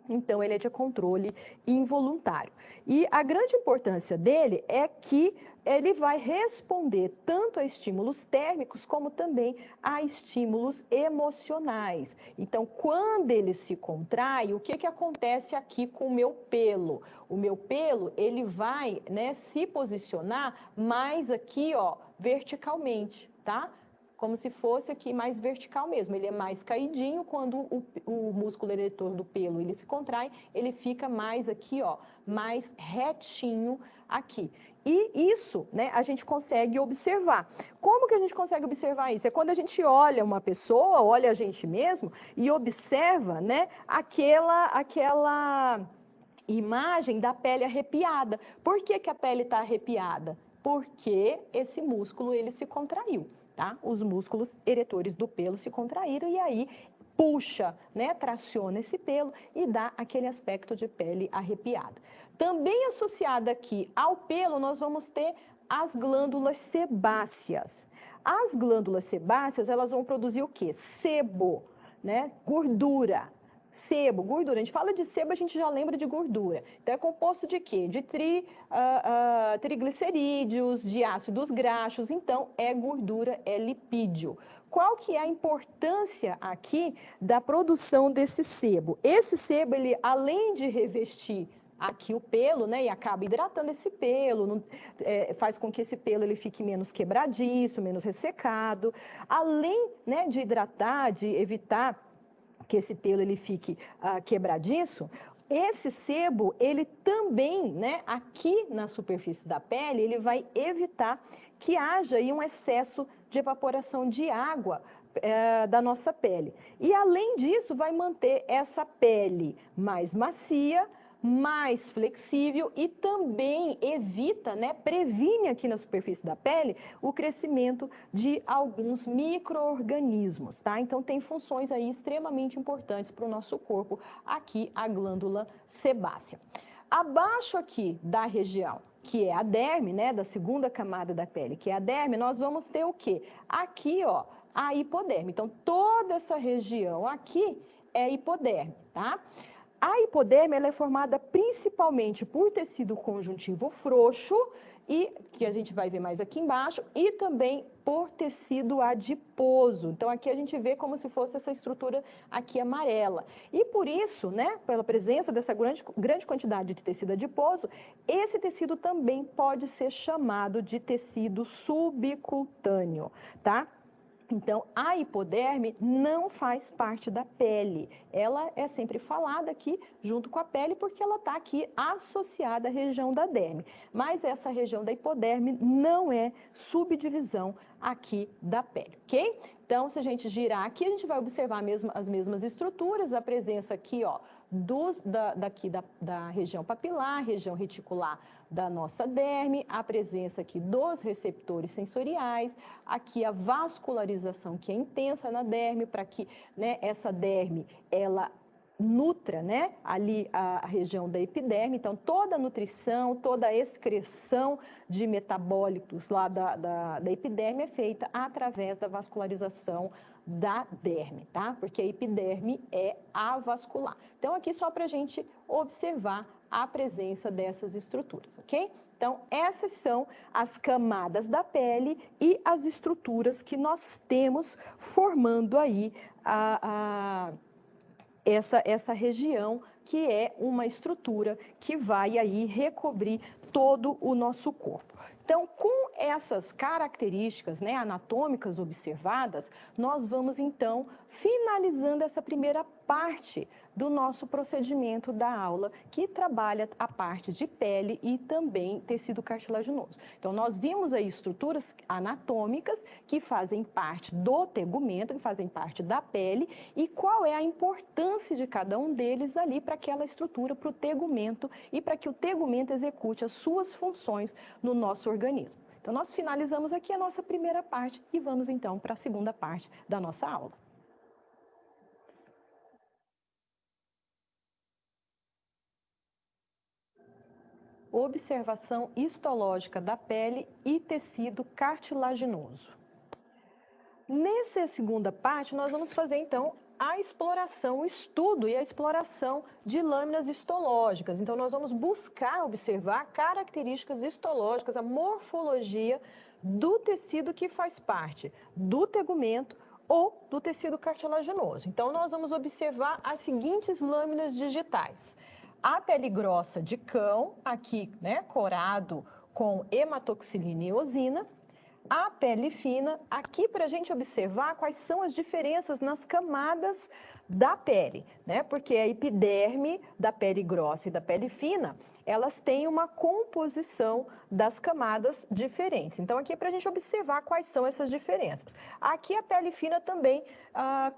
Então, ele é de controle involuntário. E a grande importância dele é que ele vai responder tanto a estímulos térmicos como também a estímulos emocionais. Então, quando ele se contrai, o que acontece aqui com o meu pelo? O meu pelo, ele vai, né, se posicionar mais aqui, ó, verticalmente, tá? Como se fosse aqui mais vertical mesmo. Ele é mais caidinho. Quando o músculo eretor do pelo ele se contrai, ele fica mais aqui, ó, mais retinho aqui. E isso, né, a gente consegue observar. Como que a gente consegue observar isso? É quando a gente olha uma pessoa, olha a gente mesmo e observa, né, aquela imagem da pele arrepiada. Por que que a pele está arrepiada? Porque esse músculo ele se contraiu. Tá? Os músculos eretores do pelo se contraíram e aí puxa, né, traciona esse pelo e dá aquele aspecto de pele arrepiada. Também associada aqui ao pelo, nós vamos ter as glândulas sebáceas. As glândulas sebáceas, elas vão produzir o quê? Sebo, né, gordura. Sebo, gordura. A gente fala de sebo, a gente já lembra de gordura. Então, é composto de quê? De triglicerídeos, de ácidos graxos. Então, é gordura, é lipídio. Qual que é a importância aqui da produção desse sebo? Esse sebo, ele, além de revestir aqui o pelo, né, e acaba hidratando esse pelo, faz com que esse pelo ele fique menos quebradiço, menos ressecado. Além, né, de hidratar, de evitar que esse pelo ele fique quebradiço, esse sebo, ele também, né, aqui na superfície da pele, ele vai evitar que haja aí um excesso de evaporação de água da nossa pele. E além disso, vai manter essa pele mais macia, mais flexível e também evita, né, previne aqui na superfície da pele o crescimento de alguns micro-organismos, tá? Então tem funções aí extremamente importantes para o nosso corpo, aqui a glândula sebácea. Abaixo aqui da região, que é a derme, né, da segunda camada da pele, que é a derme, nós vamos ter o quê? Aqui, ó, a hipoderme. Então toda essa região aqui é hipoderme, tá? A hipoderme ela é formada principalmente por tecido conjuntivo frouxo, e que a gente vai ver mais aqui embaixo, e também por tecido adiposo. Então aqui a gente vê como se fosse essa estrutura aqui amarela. E por isso, né, pela presença dessa grande quantidade de tecido adiposo, esse tecido também pode ser chamado de tecido subcutâneo, tá? Então, a hipoderme não faz parte da pele. Ela é sempre falada aqui junto com a pele porque ela está aqui associada à região da derme. Mas essa região da hipoderme não é subdivisão aqui da pele, ok? Então, se a gente girar aqui, a gente vai observar as mesmas estruturas, a presença aqui, ó, da região papilar, região reticular da nossa derme, a presença aqui dos receptores sensoriais, aqui a vascularização que é intensa na derme, para que, né, essa derme, ela nutra, né, ali a região da epiderme. Então toda a nutrição, toda a excreção de metabólitos lá da epiderme é feita através da vascularização da derme, tá? Porque a epiderme é avascular. Então aqui só para a gente observar a presença dessas estruturas, ok? Então essas são as camadas da pele e as estruturas que nós temos formando aí essa região, que é uma estrutura que vai aí recobrir todo o nosso corpo. Então, com essas características, né, anatômicas observadas, nós vamos então finalizando essa primeira parte do nosso procedimento da aula, que trabalha a parte de pele e também tecido cartilaginoso. Então, nós vimos aí estruturas anatômicas que fazem parte do tegumento, que fazem parte da pele, e qual é a importância de cada um deles ali para aquela estrutura, para o tegumento e para que o tegumento execute as suas funções no nosso organismo. Então, nós finalizamos aqui a nossa primeira parte e vamos então para a segunda parte da nossa aula. Observação histológica da pele e tecido cartilaginoso. Nessa segunda parte, nós vamos fazer então a exploração, o estudo e a exploração de lâminas histológicas. Então, nós vamos buscar observar características histológicas, a morfologia do tecido que faz parte do tegumento ou do tecido cartilaginoso. Então, nós vamos observar as seguintes lâminas digitais. A pele grossa de cão, aqui, né, corado com hematoxilina e eosina. A pele fina, aqui para a gente observar quais são as diferenças nas camadas da pele, né? Porque a epiderme da pele grossa e da pele fina, elas têm uma composição das camadas diferentes. Então, aqui é para a gente observar quais são essas diferenças. Aqui a pele fina também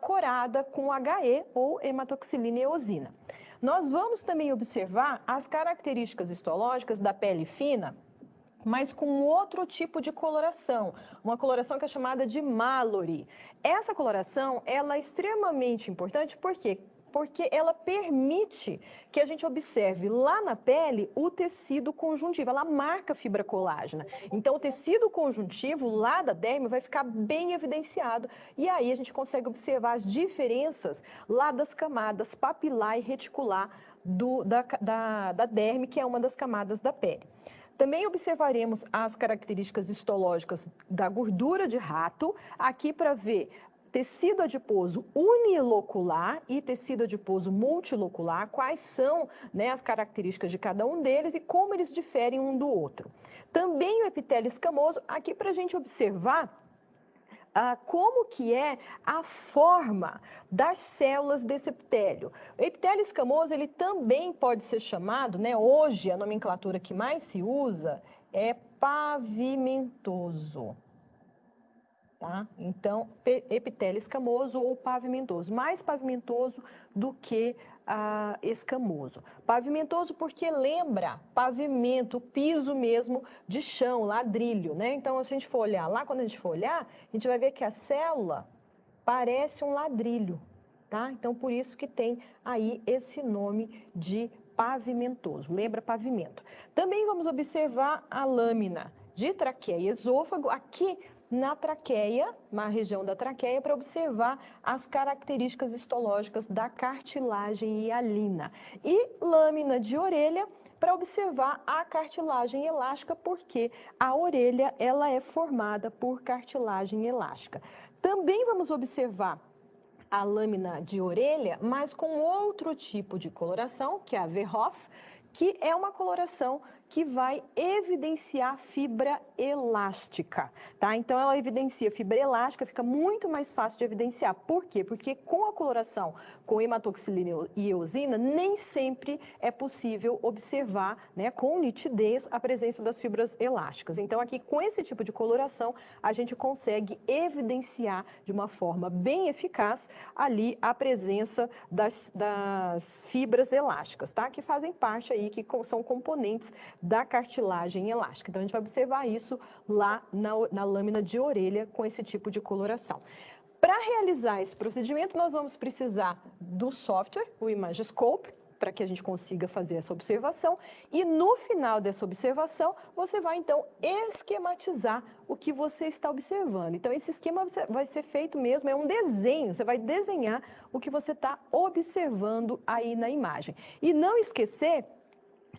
corada com HE ou hematoxilina e eosina. Nós vamos também observar as características histológicas da pele fina, mas com outro tipo de coloração, uma coloração que é chamada de Mallory. Essa coloração, ela é extremamente importante, por quê? Porque ela permite que a gente observe lá na pele o tecido conjuntivo, ela marca a fibra colágena. Então, o tecido conjuntivo lá da derme vai ficar bem evidenciado, e aí a gente consegue observar as diferenças lá das camadas papilar e reticular da derme, que é uma das camadas da pele. Também observaremos as características histológicas da gordura de rato, aqui para ver tecido adiposo unilocular e tecido adiposo multilocular, quais são, né, as características de cada um deles e como eles diferem um do outro. Também o epitélio escamoso, aqui para a gente observar como que é a forma das células desse epitélio. O epitélio escamoso, ele também pode ser chamado, né, hoje a nomenclatura que mais se usa é pavimentoso. Tá? Então, epitélio escamoso ou pavimentoso, mais pavimentoso do que escamoso. Pavimentoso porque lembra pavimento, piso mesmo de chão, ladrilho, né? Então, se a gente for olhar lá, quando a gente for olhar, a gente vai ver que a célula parece um ladrilho, tá? Então, por isso que tem aí esse nome de pavimentoso, lembra pavimento. Também vamos observar a lâmina de traqueia e esôfago aqui na traqueia, na região da traqueia, para observar as características histológicas da cartilagem hialina. E lâmina de orelha para observar a cartilagem elástica, porque a orelha ela é formada por cartilagem elástica. Também vamos observar a lâmina de orelha, mas com outro tipo de coloração, que é a Verhoff, que é uma coloração que vai evidenciar fibra elástica, tá? Então, ela evidencia fibra elástica, fica muito mais fácil de evidenciar. Por quê? Porque com a coloração com hematoxilina e eosina, nem sempre é possível observar, né, com nitidez a presença das fibras elásticas. Então, aqui, com esse tipo de coloração, a gente consegue evidenciar de uma forma bem eficaz ali a presença das fibras elásticas, tá? Que fazem parte aí, que são componentes da cartilagem elástica. Então, a gente vai observar isso lá na lâmina de orelha com esse tipo de coloração. Para realizar esse procedimento, nós vamos precisar do software, o Imagescope, para que a gente consiga fazer essa observação. E no final dessa observação, você vai, então, esquematizar o que você está observando. Então, esse esquema vai ser feito mesmo, é um desenho, você vai desenhar o que você está observando aí na imagem. E não esquecer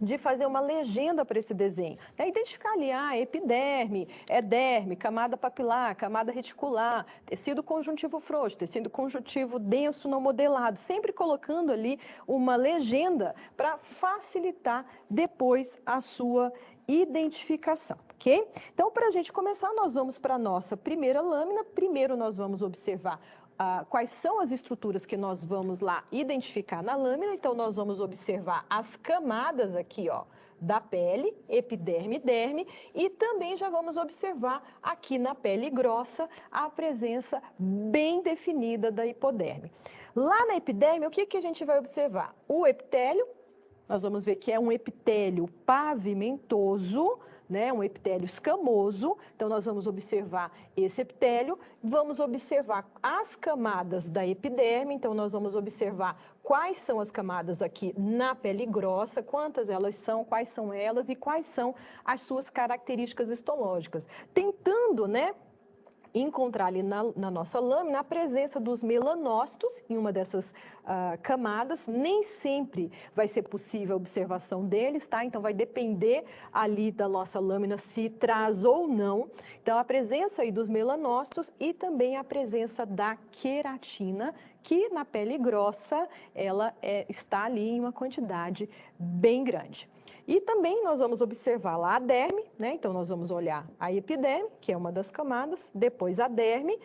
de fazer uma legenda para esse desenho. Identificar ali, epiderme, derme, camada papilar, camada reticular, tecido conjuntivo frouxo, tecido conjuntivo denso não modelado, sempre colocando ali uma legenda para facilitar depois a sua identificação, ok? Então, para a gente começar, nós vamos para a nossa primeira lâmina. Primeiro, nós vamos observar quais são as estruturas que nós vamos lá identificar na lâmina. Então, nós vamos observar as camadas aqui, ó, da pele, epiderme e derme, e também já vamos observar aqui na pele grossa a presença bem definida da hipoderme. Lá na epiderme, o que a gente vai observar? O epitélio, nós vamos ver que é um epitélio pavimentoso, né, um epitélio escamoso. Então, nós vamos observar esse epitélio, vamos observar as camadas da epiderme. Então, nós vamos observar quais são as camadas aqui na pele grossa, quantas elas são, quais são elas e quais são as suas características histológicas. Tentando, né, encontrar ali na nossa lâmina a presença dos melanócitos em uma dessas camadas. Nem sempre vai ser possível a observação deles, tá? Então, vai depender ali da nossa lâmina se traz ou não. Então, a presença aí dos melanócitos e também a presença da queratina, que na pele grossa ela está ali em uma quantidade bem grande. E também nós vamos observar lá a derme, né? Então, nós vamos olhar a epiderme, que é uma das camadas, depois a derme,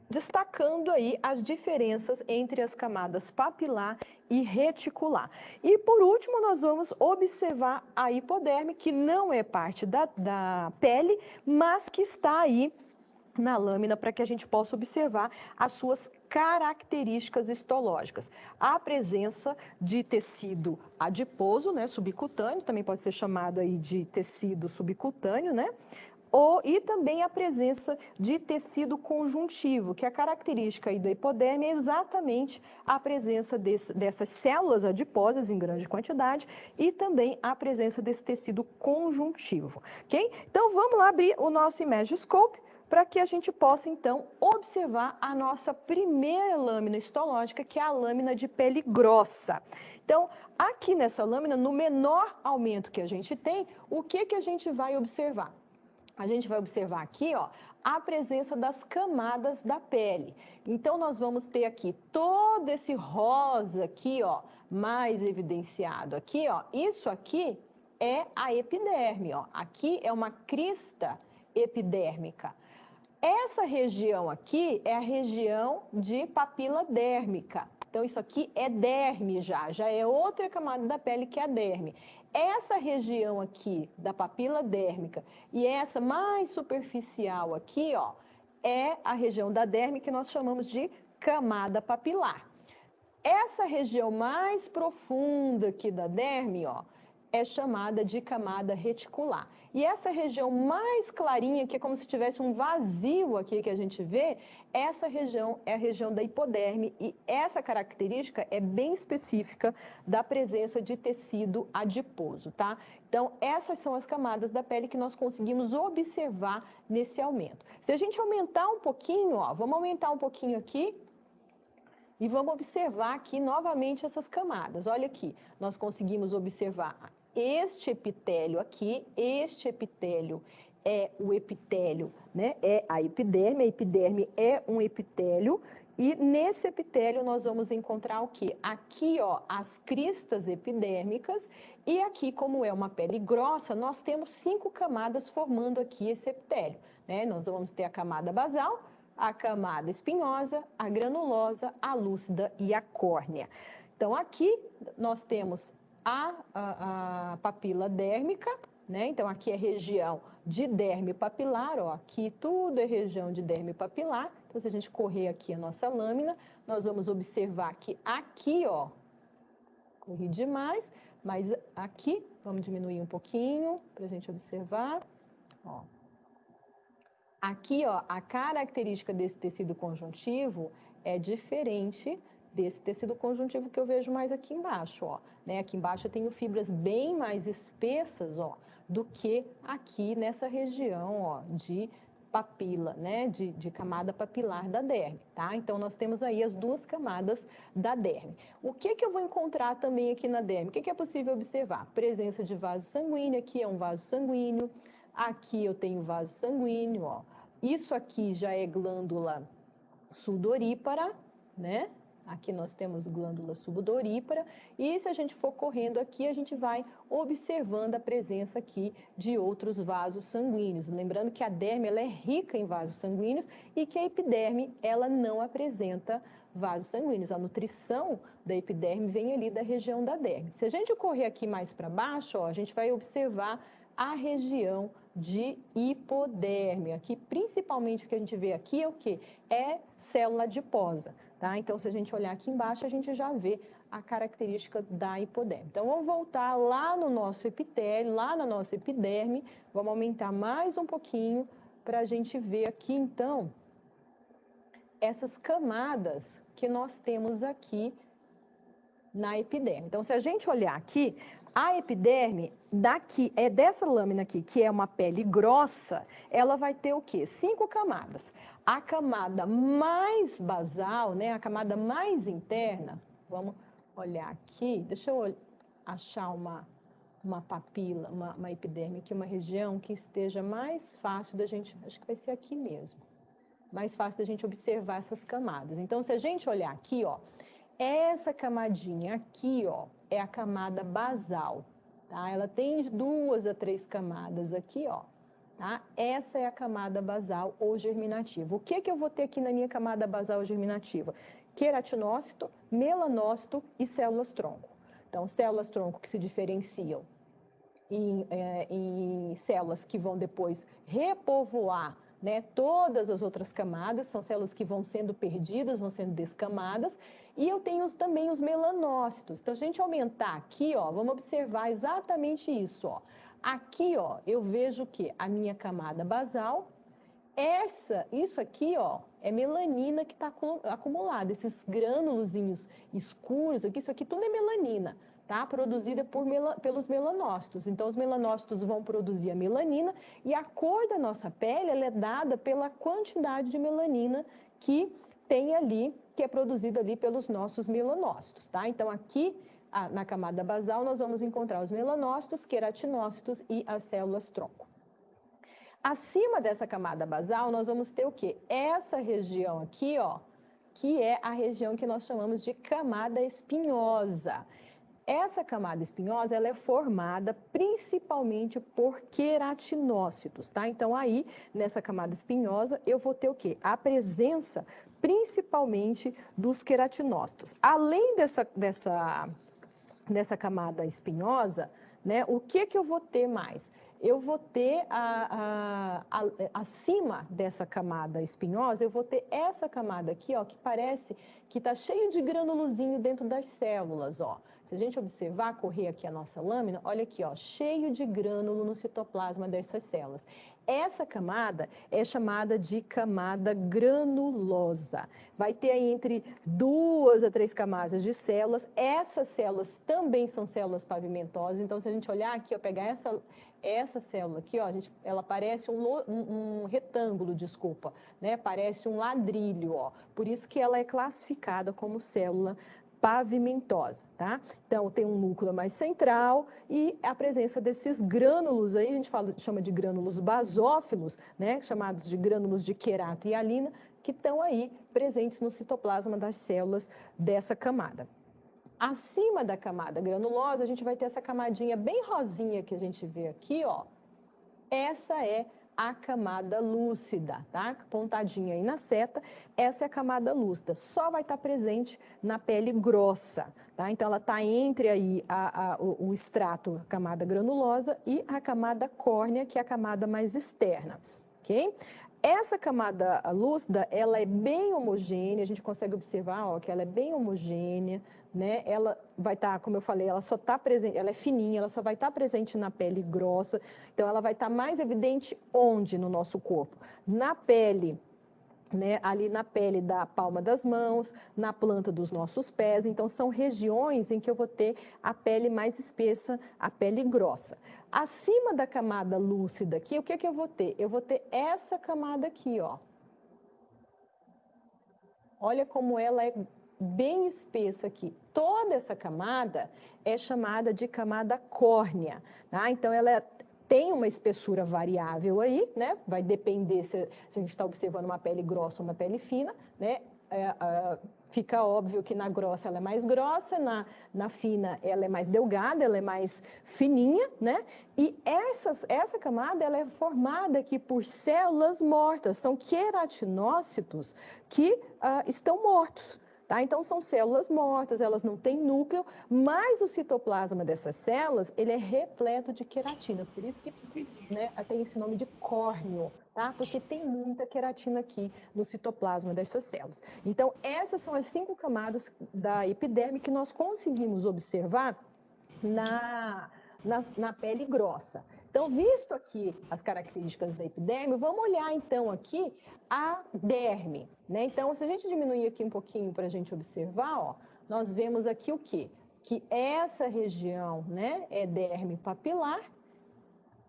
destacando aí as diferenças entre as camadas papilar e reticular. E, por último, nós vamos observar a hipoderme, que não é parte da pele, mas que está aí na lâmina para que a gente possa observar as suas características histológicas. A presença de tecido adiposo, né, subcutâneo, também pode ser chamado aí de tecido subcutâneo, né? E também a presença de tecido conjuntivo, que a característica aí da hipoderme é exatamente a presença dessas células adiposas em grande quantidade e também a presença desse tecido conjuntivo, ok? Então, vamos lá abrir o nosso Imagescope para que a gente possa, então, observar a nossa primeira lâmina histológica, que é a lâmina de pele grossa. Então, aqui nessa lâmina, no menor aumento que a gente tem, o que a gente vai observar? A gente vai observar aqui, ó, a presença das camadas da pele. Então, nós vamos ter aqui todo esse rosa aqui, ó, mais evidenciado aqui, ó. Isso aqui é a epiderme, ó. Aqui é uma crista epidérmica. Essa região aqui é a região de papila dérmica. Então, isso aqui é derme já é outra camada da pele que é a derme. Essa região aqui da papila dérmica e essa mais superficial aqui, ó, é a região da derme que nós chamamos de camada papilar. Essa região mais profunda aqui da derme, ó, é chamada de camada reticular. E essa região mais clarinha, que é como se tivesse um vazio aqui que a gente vê, essa região é a região da hipoderme e essa característica é bem específica da presença de tecido adiposo, tá? Então, essas são as camadas da pele que nós conseguimos observar nesse aumento. Se a gente aumentar um pouquinho, ó, vamos aumentar um pouquinho aqui, e vamos observar aqui novamente essas camadas. Olha aqui, nós conseguimos observar este epitélio aqui, este epitélio é o epitélio, né? É a epiderme é um epitélio, e nesse epitélio nós vamos encontrar o quê? Aqui, ó, as cristas epidérmicas, e aqui, como é uma pele grossa, nós temos 5 camadas formando aqui esse epitélio, né? Nós vamos ter a camada basal, a camada espinhosa, a granulosa, a lúcida e a córnea. Então, aqui nós temos a papila dérmica, né? Então, aqui é região de derme papilar, ó, aqui tudo é região de derme papilar. Então, se a gente correr aqui a nossa lâmina, nós vamos observar que aqui, ó, corri demais, mas aqui, vamos diminuir um pouquinho para a gente observar, ó. Aqui, ó, a característica desse tecido conjuntivo é diferente desse tecido conjuntivo que eu vejo mais aqui embaixo, ó, né? Aqui embaixo eu tenho fibras bem mais espessas, ó, do que aqui nessa região, ó, de papila, né? De camada papilar da derme, tá? Então, nós temos aí as 2 camadas da derme. O que que eu vou encontrar também aqui na derme? O que que é possível observar? Presença de vaso sanguíneo, aqui é um vaso sanguíneo, aqui eu tenho vaso sanguíneo, ó. Isso aqui já é glândula sudorípara, né? Aqui nós temos glândula sudorípara, e se a gente for correndo aqui, a gente vai observando a presença aqui de outros vasos sanguíneos. Lembrando que a derme ela é rica em vasos sanguíneos e que a epiderme ela não apresenta vasos sanguíneos. A nutrição da epiderme vem ali da região da derme. Se a gente correr aqui mais para baixo, ó, a gente vai observar a região de hipoderme. Aqui, principalmente, o que a gente vê aqui é o quê? É célula adiposa, tá? Então, se a gente olhar aqui embaixo, a gente já vê a característica da hipoderme. Então, vamos voltar lá no nosso epitélio, lá na nossa epiderme, vamos aumentar mais um pouquinho para a gente ver aqui, então, essas camadas que nós temos aqui na epiderme. Então, se a gente olhar aqui, a epiderme daqui, é dessa lâmina aqui, que é uma pele grossa, ela vai ter o quê? 5 camadas. A camada mais basal, né, a camada mais interna, vamos olhar aqui, deixa eu achar uma papila, uma epiderme aqui, uma região que esteja mais fácil da gente, acho que vai ser aqui mesmo, mais fácil da gente observar essas camadas. Então, se a gente olhar aqui, ó, essa camadinha aqui, ó, é a camada basal, tá? Ela tem 2 a 3 camadas aqui, ó, tá? Essa é a camada basal ou germinativa. O que que eu vou ter aqui na minha camada basal ou germinativa? Queratinócito, melanócito e células-tronco. Então, células-tronco que se diferenciam em células que vão depois repovoar, né, todas as outras camadas, são células que vão sendo perdidas, vão sendo descamadas, e eu tenho também os melanócitos. Então, se a gente aumentar aqui, ó, vamos observar exatamente isso, ó. Aqui, ó, eu vejo que a minha camada basal, isso aqui, ó, é melanina que está acumulada, esses grânulozinhos escuros aqui, isso aqui tudo é melanina, tá? Produzida pelos melanócitos. Então, os melanócitos vão produzir a melanina e a cor da nossa pele ela é dada pela quantidade de melanina que tem ali, que é produzida ali pelos nossos melanócitos, tá? Então, aqui na camada basal, nós vamos encontrar os melanócitos, queratinócitos e as células-tronco. Acima dessa camada basal, nós vamos ter o quê? Essa região aqui, ó, que é a região que nós chamamos de camada espinhosa. Essa camada espinhosa, ela é formada principalmente por queratinócitos, tá? Então, aí, nessa camada espinhosa, eu vou ter o quê? A presença, principalmente, dos queratinócitos. Além dessa camada espinhosa, né, o que eu vou ter mais? Eu vou ter, acima dessa camada espinhosa, eu vou ter essa camada aqui, ó, que parece que está cheio de granulozinho dentro das células, ó. Se a gente observar, correr aqui a nossa lâmina, olha aqui, ó, cheio de grânulo no citoplasma dessas células. Essa camada é chamada de camada granulosa. Vai ter aí entre 2 a 3 camadas de células. Essas células também são células pavimentosas. Então, se a gente olhar aqui, ó, pegar essa célula aqui, ó, ela parece um retângulo, desculpa, né? Parece um ladrilho, ó. Por isso que ela é classificada como célula pavimentosa, tá? Então, tem um núcleo mais central e a presença desses grânulos aí, a gente chama de grânulos basófilos, né? Chamados de grânulos de querato e hialina, que estão aí presentes no citoplasma das células dessa camada. Acima da camada granulosa, a gente vai ter essa camadinha bem rosinha que a gente vê aqui, ó. Essa é a camada lúcida, tá? Pontadinha aí na seta, essa é a camada lúcida. Só vai estar presente na pele grossa, tá? Então, ela está entre aí o extrato, a camada granulosa, e a camada córnea, que é a camada mais externa, ok? Essa camada lúcida, ela é bem homogênea, a gente consegue observar, ó, que ela é bem homogênea, né? Ela vai estar, como eu falei, ela só está presente, ela é fininha, ela só vai estar presente na pele grossa, então ela vai estar mais evidente onde no nosso corpo? Na pele, né, ali na pele da palma das mãos, na planta dos nossos pés. Então, são regiões em que eu vou ter a pele mais espessa, a pele grossa. Acima da camada lúcida aqui, o que eu vou ter? Eu vou ter essa camada aqui, ó. Olha como ela é bem espessa aqui. Toda essa camada é chamada de camada córnea, tá? Então, ela tem uma espessura variável aí, né? Vai depender se a gente está observando uma pele grossa ou uma pele fina, né? Fica óbvio que na grossa ela é mais grossa, na fina ela é mais delgada, ela é mais fininha, né? E essa camada ela é formada aqui por células mortas, são queratinócitos que estão mortos. Tá? Então, são células mortas, elas não têm núcleo, mas o citoplasma dessas células, ele é repleto de queratina, por isso que, né, tem esse nome de córneo, tá? Porque tem muita queratina aqui no citoplasma dessas células. Então, essas são as 5 camadas da epiderme que nós conseguimos observar na pele grossa. Então, visto aqui as características da epiderme, vamos olhar então aqui a derme, né? Então, se a gente diminuir aqui um pouquinho para a gente observar, ó, nós vemos aqui o quê? Que essa região, né, é derme papilar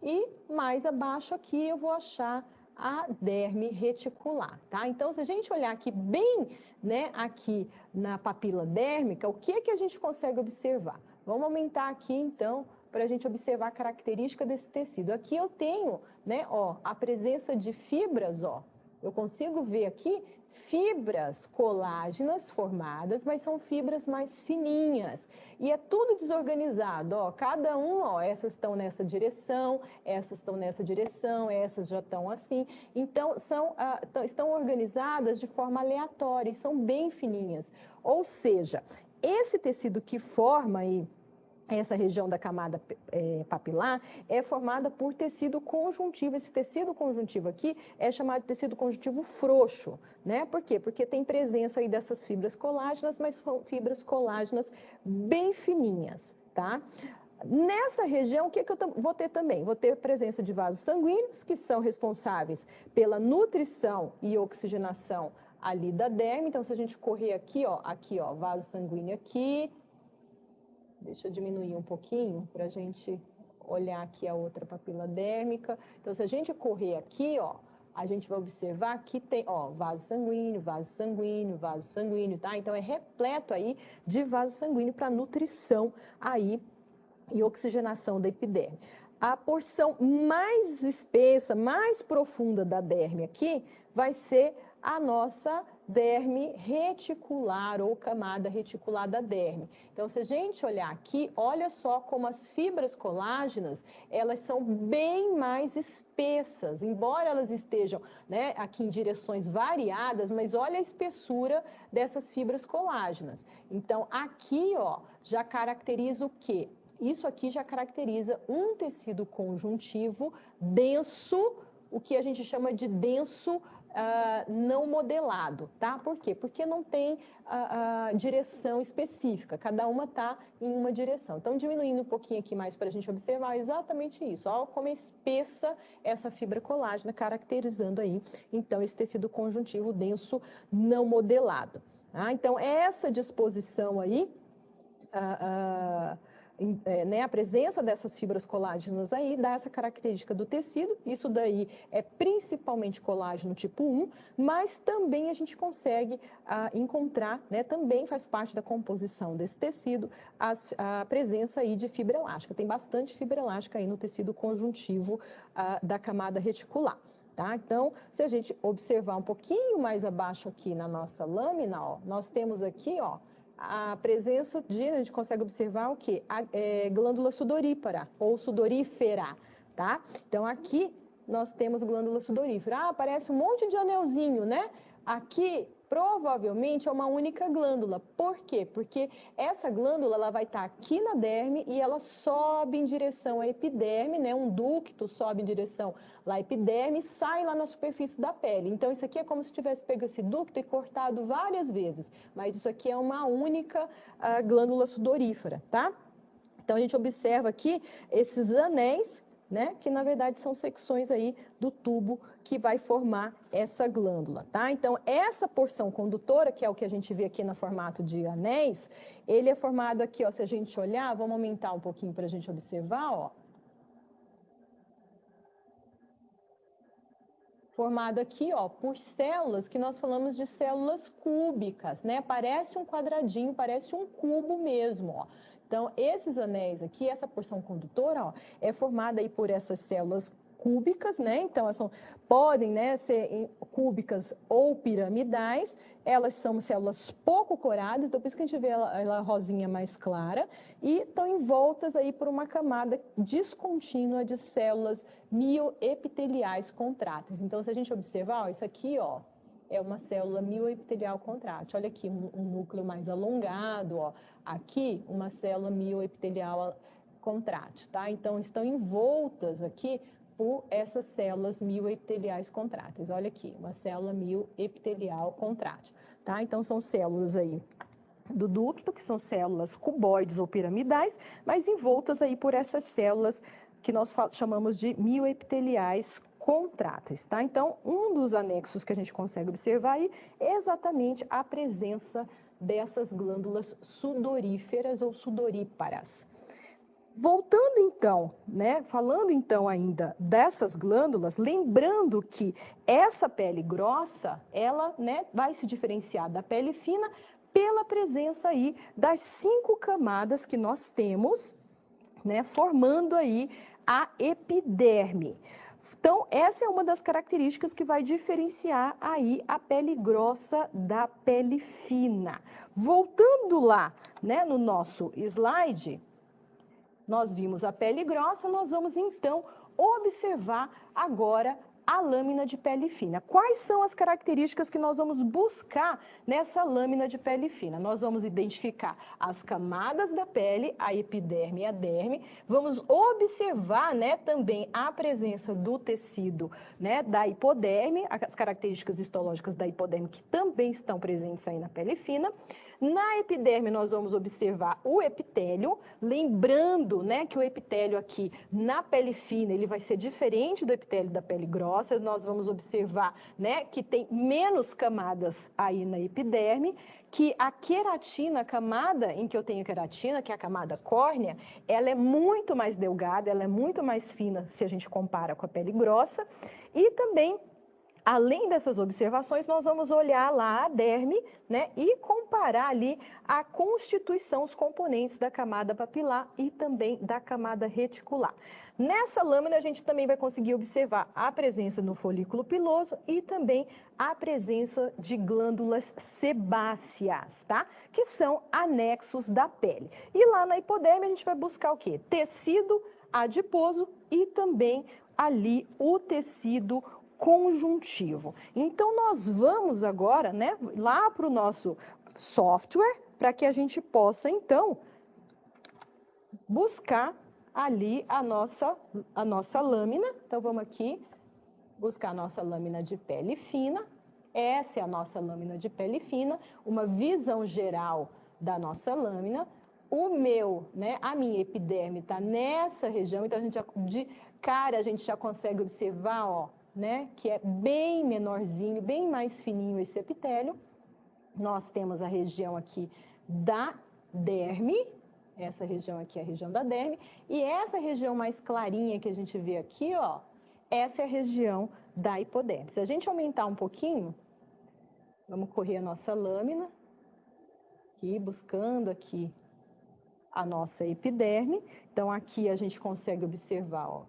e mais abaixo aqui eu vou achar a derme reticular, tá? Então, se a gente olhar aqui bem, né, aqui na papila dérmica, o que a gente consegue observar? Vamos aumentar aqui, então, para a gente observar a característica desse tecido. Aqui eu tenho, né, ó, a presença de fibras, ó. Eu consigo ver aqui fibras colágenas formadas, mas são fibras mais fininhas. E é tudo desorganizado, ó. Cada um, ó, essas estão nessa direção, essas estão nessa direção, essas já estão assim. Então, estão organizadas de forma aleatória e são bem fininhas. Ou seja, esse tecido que forma aí essa região da camada papilar é formada por tecido conjuntivo. Esse tecido conjuntivo aqui é chamado de tecido conjuntivo frouxo, né? Por quê? Porque tem presença aí dessas fibras colágenas, mas são fibras colágenas bem fininhas, tá? Nessa região, o que eu vou ter também? Vou ter presença de vasos sanguíneos, que são responsáveis pela nutrição e oxigenação ali da derme. Então, se a gente correr aqui, ó, vaso sanguíneo aqui. Deixa eu diminuir um pouquinho para a gente olhar aqui a outra papila dérmica. Então, se a gente correr aqui, ó, a gente vai observar que tem, ó, vaso sanguíneo, vaso sanguíneo, vaso sanguíneo, tá? Então, é repleto aí de vaso sanguíneo para nutrição aí e oxigenação da epiderme. A porção mais espessa, mais profunda da derme aqui vai ser a nossa derme reticular ou camada reticular da derme. Então, se a gente olhar aqui, olha só como as fibras colágenas, elas são bem mais espessas, embora elas estejam, né, aqui em direções variadas, mas olha a espessura dessas fibras colágenas. Então, aqui, ó, já caracteriza o quê? Isso aqui já caracteriza um tecido conjuntivo denso, o que a gente chama de denso não modelado, tá? Por quê? Porque não tem direção específica, cada uma está em uma direção. Então, diminuindo um pouquinho aqui mais para a gente observar exatamente isso. Olha como é espessa essa fibra colágena, caracterizando aí, então, esse tecido conjuntivo denso não modelado. Tá? Então, essa disposição aí, né, a presença dessas fibras colágenas aí dá essa característica do tecido. Isso daí é principalmente colágeno tipo 1, mas também a gente consegue encontrar, né, também faz parte da composição desse tecido, a presença aí de fibra elástica. Tem bastante fibra elástica aí no tecido conjuntivo da camada reticular. Tá? Então, se a gente observar um pouquinho mais abaixo aqui na nossa lâmina, ó, nós temos aqui, ó, a presença de, a gente consegue observar o quê? A glândula sudorípara ou sudorífera, tá? Então, aqui nós temos glândula sudorífera. Aparece um monte de anelzinho, né? Aqui, provavelmente, é uma única glândula. Por quê? Porque essa glândula, ela vai estar aqui na derme e ela sobe em direção à epiderme, né? Um ducto sobe em direção lá à epiderme e sai lá na superfície da pele. Então, isso aqui é como se tivesse pego esse ducto e cortado várias vezes. Mas isso aqui é uma única glândula sudorífera, tá? Então, a gente observa aqui esses anéis, né, que na verdade são secções aí do tubo que vai formar essa glândula, tá? Então, essa porção condutora, que é o que a gente vê aqui no formato de anéis, ele é formado aqui, ó, se a gente olhar, vamos aumentar um pouquinho para a gente observar, ó. Formado aqui, ó, por células que nós falamos de células cúbicas, né? Parece um quadradinho, parece um cubo mesmo, ó. Então, esses anéis aqui, essa porção condutora, ó, é formada aí por essas células cúbicas, né? Então, elas podem, né, ser cúbicas ou piramidais. Elas são células pouco coradas, então por isso que a gente vê ela rosinha mais clara, e estão envoltas aí por uma camada descontínua de células mioepiteliais contráteis. Então, se a gente observar, ó, isso aqui, ó, é uma célula mioepitelial contrátil. Olha aqui, um núcleo mais alongado, ó. Aqui, uma célula mioepitelial contrátil, tá? Então, estão envoltas aqui por essas células mioepiteliais contráteis. Olha aqui, uma célula mioepitelial contrátil, tá? Então, são células aí do ducto, que são células cuboides ou piramidais, mas envoltas aí por essas células que nós chamamos de mioepiteliais contráteis, tá? Então, um dos anexos que a gente consegue observar aí é exatamente a presença dessas glândulas sudoríferas ou sudoríparas. Voltando então, né, falando então ainda dessas glândulas, lembrando que essa pele grossa, ela, né, vai se diferenciar da pele fina pela presença aí das 5 camadas que nós temos, né, formando aí a epiderme. Então, essa é uma das características que vai diferenciar aí a pele grossa da pele fina. Voltando lá, né, no nosso slide, nós vimos a pele grossa, nós vamos então observar agora a lâmina de pele fina. Quais são as características que nós vamos buscar nessa lâmina de pele fina? Nós vamos identificar as camadas da pele, a epiderme e a derme. Vamos observar, né, também a presença do tecido, né, da hipoderme, as características histológicas da hipoderme que também estão presentes aí na pele fina. Na epiderme, nós vamos observar o epitélio, lembrando, né, que o epitélio aqui na pele fina, ele vai ser diferente do epitélio da pele grossa. Nós vamos observar, né, que tem menos camadas aí na epiderme, que a queratina, a camada em que eu tenho queratina, que é a camada córnea, ela é muito mais delgada, ela é muito mais fina se a gente compara com a pele grossa, e também além dessas observações, nós vamos olhar lá a derme, né, e comparar ali a constituição, os componentes da camada papilar e também da camada reticular. Nessa lâmina, a gente também vai conseguir observar a presença no folículo piloso e também a presença de glândulas sebáceas, tá? Que são anexos da pele. E lá na hipoderme, a gente vai buscar o quê? Tecido adiposo e também ali o tecido conjuntivo. Então, nós vamos agora, né, lá para o nosso software, para que a gente possa, então, buscar ali a nossa lâmina. Então, vamos aqui buscar a nossa lâmina de pele fina. Essa é a nossa lâmina de pele fina, uma visão geral da nossa lâmina. A minha epiderme está nessa região, então de cara a gente já consegue observar, ó, né, que é bem menorzinho, bem mais fininho esse epitélio. Nós temos a região aqui da derme, essa região aqui é a região da derme, e essa região mais clarinha que a gente vê aqui, ó, essa é a região da hipoderme. Se a gente aumentar um pouquinho, vamos correr a nossa lâmina, aqui, buscando aqui a nossa epiderme. Então, aqui a gente consegue observar, ó,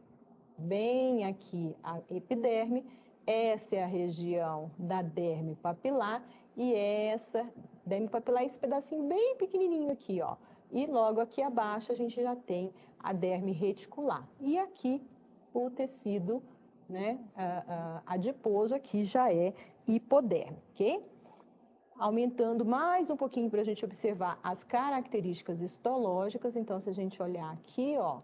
bem aqui a epiderme, essa é a região da derme papilar, e essa derme papilar, esse pedacinho bem pequenininho aqui, ó. E logo aqui abaixo a gente já tem a derme reticular. E aqui o tecido, né, adiposo aqui já é hipoderme, ok? Aumentando mais um pouquinho para a gente observar as características histológicas. Então, se a gente olhar aqui, ó,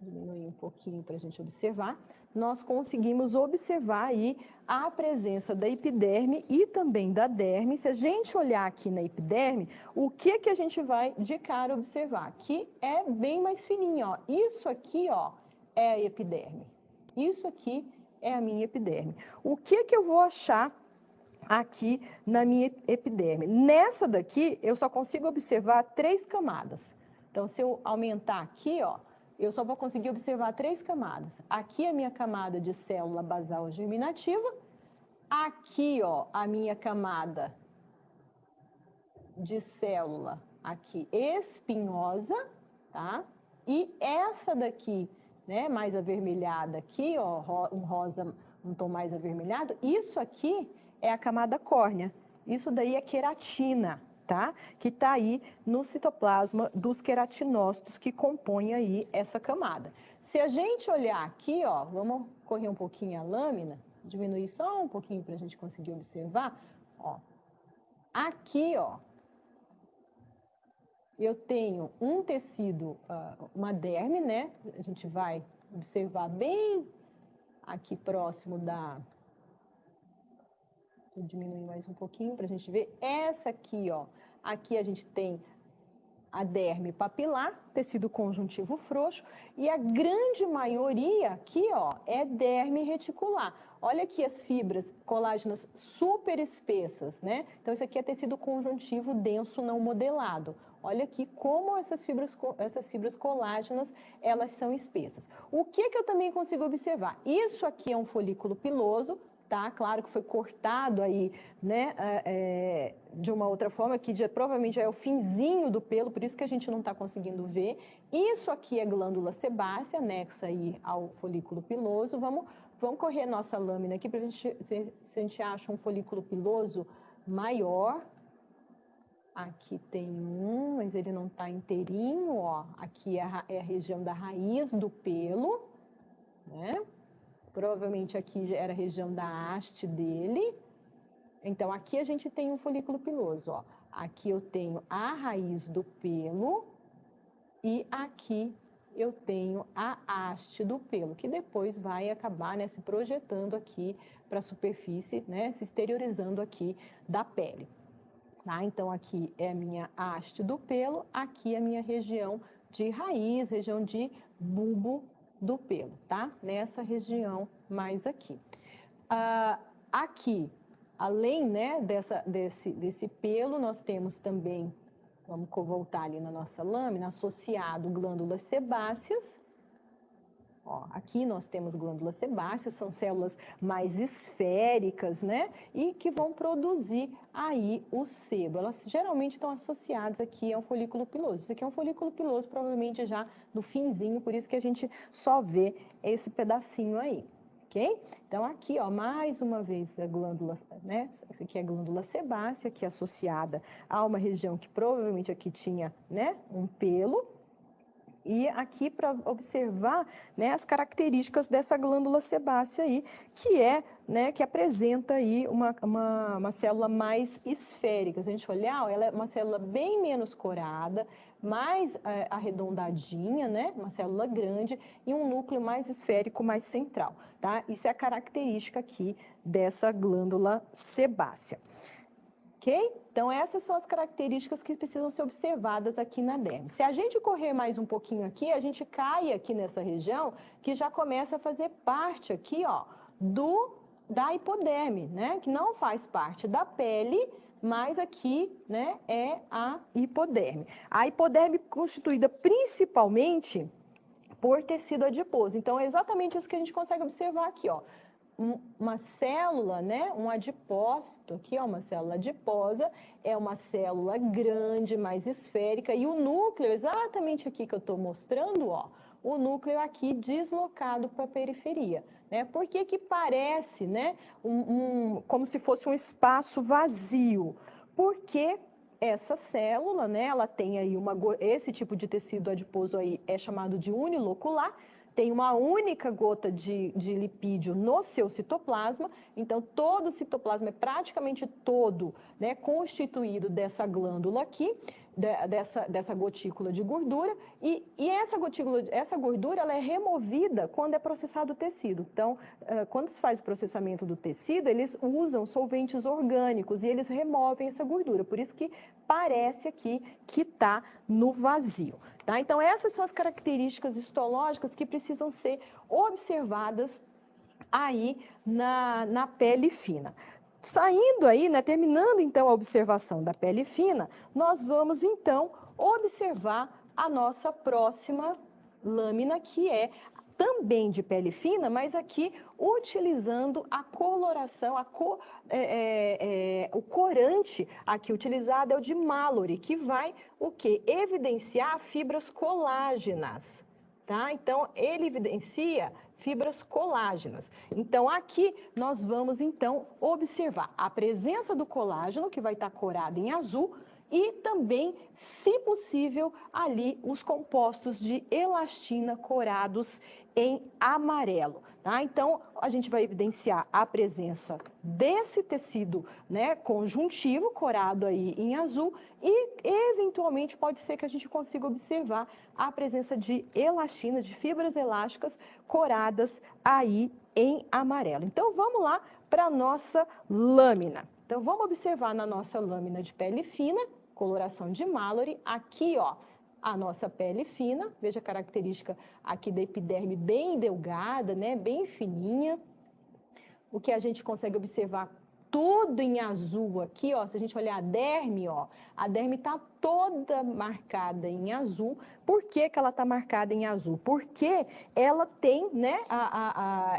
diminuir um pouquinho para a gente observar, nós conseguimos observar aí a presença da epiderme e também da derme. Se a gente olhar aqui na epiderme, o que que a gente vai de cara observar? Que é bem mais fininho, ó. Isso aqui, ó, é a epiderme. Isso aqui é a minha epiderme. O que que eu vou achar aqui na minha epiderme? Nessa daqui, eu só consigo observar 3 camadas. Então, se eu aumentar aqui, ó, eu só vou conseguir observar 3 camadas. Aqui a minha camada de célula basal germinativa. Aqui, ó, a minha camada de célula aqui espinhosa, tá? E essa daqui, né, mais avermelhada aqui, ó, um rosa, um tom mais avermelhado, isso aqui é a camada córnea. Isso daí é queratina, tá? Que tá aí no citoplasma dos queratinócitos que compõem aí essa camada. Se a gente olhar aqui, ó, vamos correr um pouquinho a lâmina, diminuir só um pouquinho para a gente conseguir observar, ó. Aqui, ó, eu tenho um tecido, uma derme, né? A gente vai observar bem aqui próximo da... Vou diminuir mais um pouquinho para a gente ver. Essa aqui, ó. Aqui a gente tem a derme papilar, tecido conjuntivo frouxo, e a grande maioria aqui, ó, é derme reticular. Olha aqui as fibras colágenas super espessas, né? Então, isso aqui é tecido conjuntivo denso não modelado. Olha aqui como essas fibras colágenas, elas são espessas. O que que eu também consigo observar? Isso aqui é um folículo piloso, tá? Claro que foi cortado aí, né, de uma outra forma, que provavelmente já é o finzinho do pelo, por isso que a gente não está conseguindo ver. Isso aqui é glândula sebácea, anexa aí ao folículo piloso. Vamos correr nossa lâmina aqui para ver se a gente acha um folículo piloso maior. Aqui tem um, mas ele não está inteirinho, ó. Aqui é a região da raiz do pelo, né? Provavelmente aqui era a região da haste dele. Então, aqui a gente tem um folículo piloso, ó. Aqui eu tenho a raiz do pelo e aqui eu tenho a haste do pelo, que depois vai acabar, né, se projetando aqui para a superfície, né, se exteriorizando aqui da pele. Tá? Então, aqui é a minha haste do pelo, aqui é a minha região de raiz, região de bulbo do pelo, tá? Nessa região mais aqui. Aqui, além, né, desse pelo, nós temos também, vamos voltar ali na nossa lâmina, associado glândulas sebáceas. Ó, aqui nós temos glândulas sebáceas, são células mais esféricas, né? E que vão produzir aí o sebo. Elas geralmente estão associadas aqui a um folículo piloso. Isso aqui é um folículo piloso, provavelmente já no finzinho, por isso que a gente só vê esse pedacinho aí. Ok? Então, aqui, ó, mais uma vez a glândula, né? Essa aqui é a glândula sebácea, que é associada a uma região que provavelmente aqui tinha, né, um pelo. E aqui para observar, né, as características dessa glândula sebácea aí, que é, né, que apresenta aí uma célula mais esférica. Se a gente olhar, ó, ela é uma célula bem menos corada, mais arredondadinha, né, uma célula grande e um núcleo mais esférico, mais central, tá? Isso é a característica aqui dessa glândula sebácea. Ok? Então, essas são as características que precisam ser observadas aqui na derme. Se a gente correr mais um pouquinho aqui, a gente cai aqui nessa região que já começa a fazer parte aqui, ó, da hipoderme, né? Que não faz parte da pele, mas aqui, né, é a hipoderme. A hipoderme constituída principalmente por tecido adiposo. Então, é exatamente isso que a gente consegue observar aqui, ó. Uma célula, né, um adipócito, aqui ó, uma célula adiposa, é uma célula grande, mais esférica, e o núcleo, exatamente aqui que eu estou mostrando, ó, o núcleo aqui deslocado para a periferia, né? Por que que parece, né, como se fosse um espaço vazio? Porque essa célula, né, ela tem aí esse tipo de tecido adiposo aí é chamado de unilocular, tem uma única gota de lipídio no seu citoplasma, então todo o citoplasma é praticamente todo, né, constituído dessa glândula aqui, dessa gotícula de gordura, e essa gordura ela é removida quando é processado o tecido. Então, quando se faz o processamento do tecido, eles usam solventes orgânicos e eles removem essa gordura, por isso que parece aqui que está no vazio. Tá? Então, essas são as características histológicas que precisam ser observadas aí na pele fina. Saindo aí, né, terminando então a observação da pele fina, nós vamos então observar a nossa próxima lâmina, que é também de pele fina, mas aqui utilizando a coloração, o corante aqui utilizado é o de Mallory, que vai o quê? Evidenciar fibras colágenas, tá? Então, ele evidencia fibras colágenas. Então, aqui nós vamos, então, observar a presença do colágeno, que vai estar corado em azul, e também, se possível, ali os compostos de elastina corados em amarelo, tá? Então, a gente vai evidenciar a presença desse tecido, né, conjuntivo corado aí em azul e, eventualmente, pode ser que a gente consiga observar a presença de elastina, de fibras elásticas coradas aí em amarelo. Então, vamos lá para a nossa lâmina. Então, vamos observar na nossa lâmina de pele fina, coloração de Mallory, aqui, ó, a nossa pele fina, veja a característica aqui da epiderme bem delgada, né, bem fininha. O que a gente consegue observar tudo em azul aqui, ó, se a gente olhar a derme, ó, a derme está toda marcada em azul. Por que que ela está marcada em azul? Porque ela tem, né,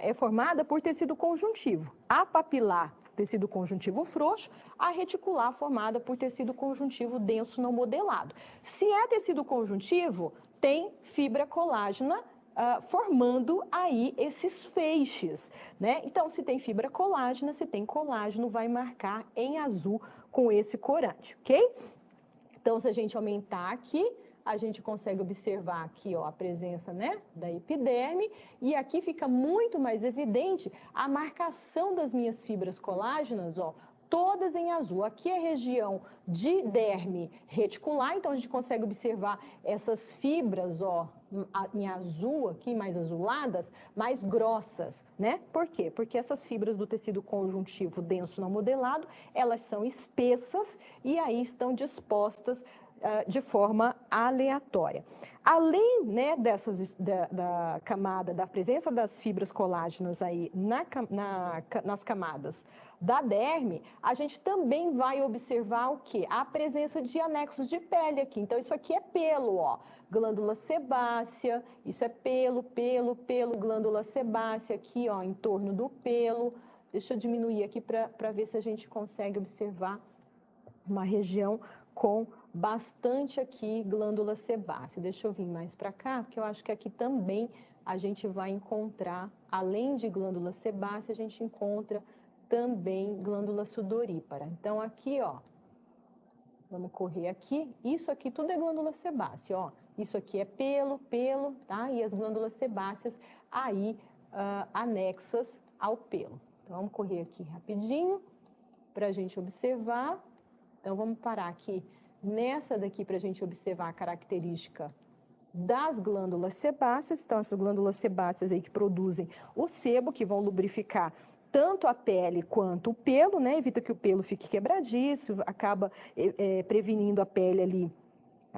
é formada por tecido conjuntivo. A papilar, tecido conjuntivo frouxo, a reticular formada por tecido conjuntivo denso não modelado. Se é tecido conjuntivo, tem fibra colágena formando aí esses feixes, né? Então, se tem fibra colágena, se tem colágeno, vai marcar em azul com esse corante, ok? Então, se a gente aumentar aqui, a gente consegue observar aqui, ó, a presença, né, da epiderme, e aqui fica muito mais evidente a marcação das minhas fibras colágenas, ó, todas em azul. Aqui é a região de derme reticular, então a gente consegue observar essas fibras, ó, em azul aqui, mais azuladas, mais grossas, né? Por quê? Porque essas fibras do tecido conjuntivo denso não modelado, elas são espessas e aí estão dispostas de forma aleatória. Além, né, da camada, da presença das fibras colágenas aí nas camadas da derme, a gente também vai observar o quê? A presença de anexos de pele aqui. Então, isso aqui é pelo, ó. Glândula sebácea, isso é pelo, glândula sebácea aqui, ó, em torno do pelo. Deixa eu diminuir aqui para ver se a gente consegue observar uma região com bastante aqui glândula sebácea. Deixa eu vir mais para cá, porque eu acho que aqui também a gente vai encontrar, além de glândula sebácea, a gente encontra também glândula sudorípara. Então, aqui, ó, vamos correr aqui. Isso aqui tudo é glândula sebácea, ó. Isso aqui é pelo, tá? E as glândulas sebáceas aí anexas ao pelo. Então, vamos correr aqui rapidinho para a gente observar. Então, vamos parar aqui nessa daqui para a gente observar a característica das glândulas sebáceas. Então, essas glândulas sebáceas aí que produzem o sebo, que vão lubrificar tanto a pele quanto o pelo, né? Evita que o pelo fique quebradiço, acaba prevenindo a pele ali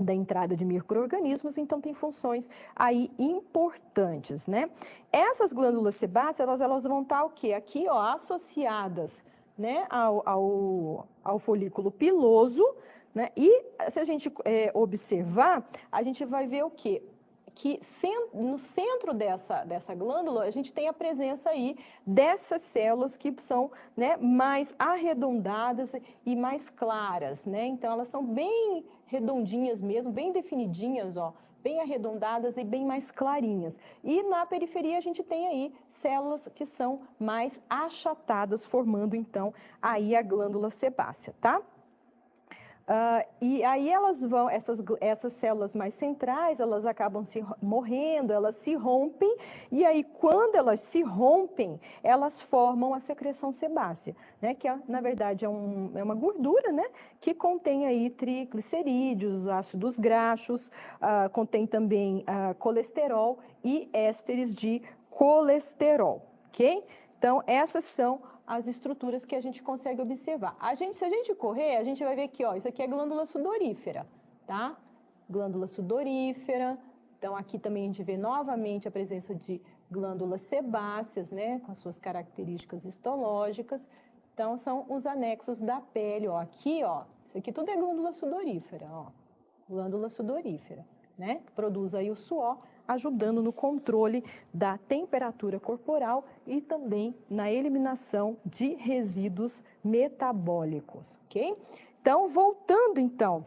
da entrada de micro-organismos, então tem funções aí importantes, né? Essas glândulas sebáceas, elas vão estar o quê? Aqui, ó, associadas, né, ao folículo piloso, né? E se a gente observar, a gente vai ver o quê? Que no centro dessa glândula, a gente tem a presença aí dessas células que são, né, mais arredondadas e mais claras, né? Então, elas são bem redondinhas mesmo, bem definidinhas, ó, bem arredondadas e bem mais clarinhas. E na periferia a gente tem aí células que são mais achatadas, formando então aí a glândula sebácea, tá? E aí elas vão, essas células mais centrais, elas acabam se morrendo, elas se rompem, e aí quando elas se rompem, elas formam a secreção sebácea, né? Que na verdade é uma gordura, né? Que contém aí triglicerídeos, ácidos graxos, contém também colesterol e ésteres de colesterol, ok? Então, essas são as estruturas que a gente consegue observar. Se a gente correr, a gente vai ver que, ó, isso aqui é glândula sudorífera, tá? Glândula sudorífera. Então, aqui também a gente vê novamente a presença de glândulas sebáceas, né? Com as suas características histológicas. Então, são os anexos da pele, ó. Aqui, ó, isso aqui tudo é glândula sudorífera, ó. Glândula sudorífera, né? Produz aí o suor, ajudando no controle da temperatura corporal e também na eliminação de resíduos metabólicos, ok? Então, voltando então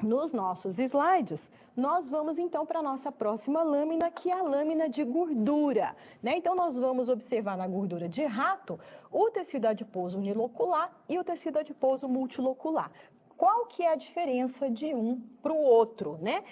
nos nossos slides, nós vamos então para a nossa próxima lâmina, que é a lâmina de gordura, né? Então, nós vamos observar na gordura de rato o tecido adiposo unilocular e o tecido adiposo multilocular. Qual que é a diferença de um para o outro, né?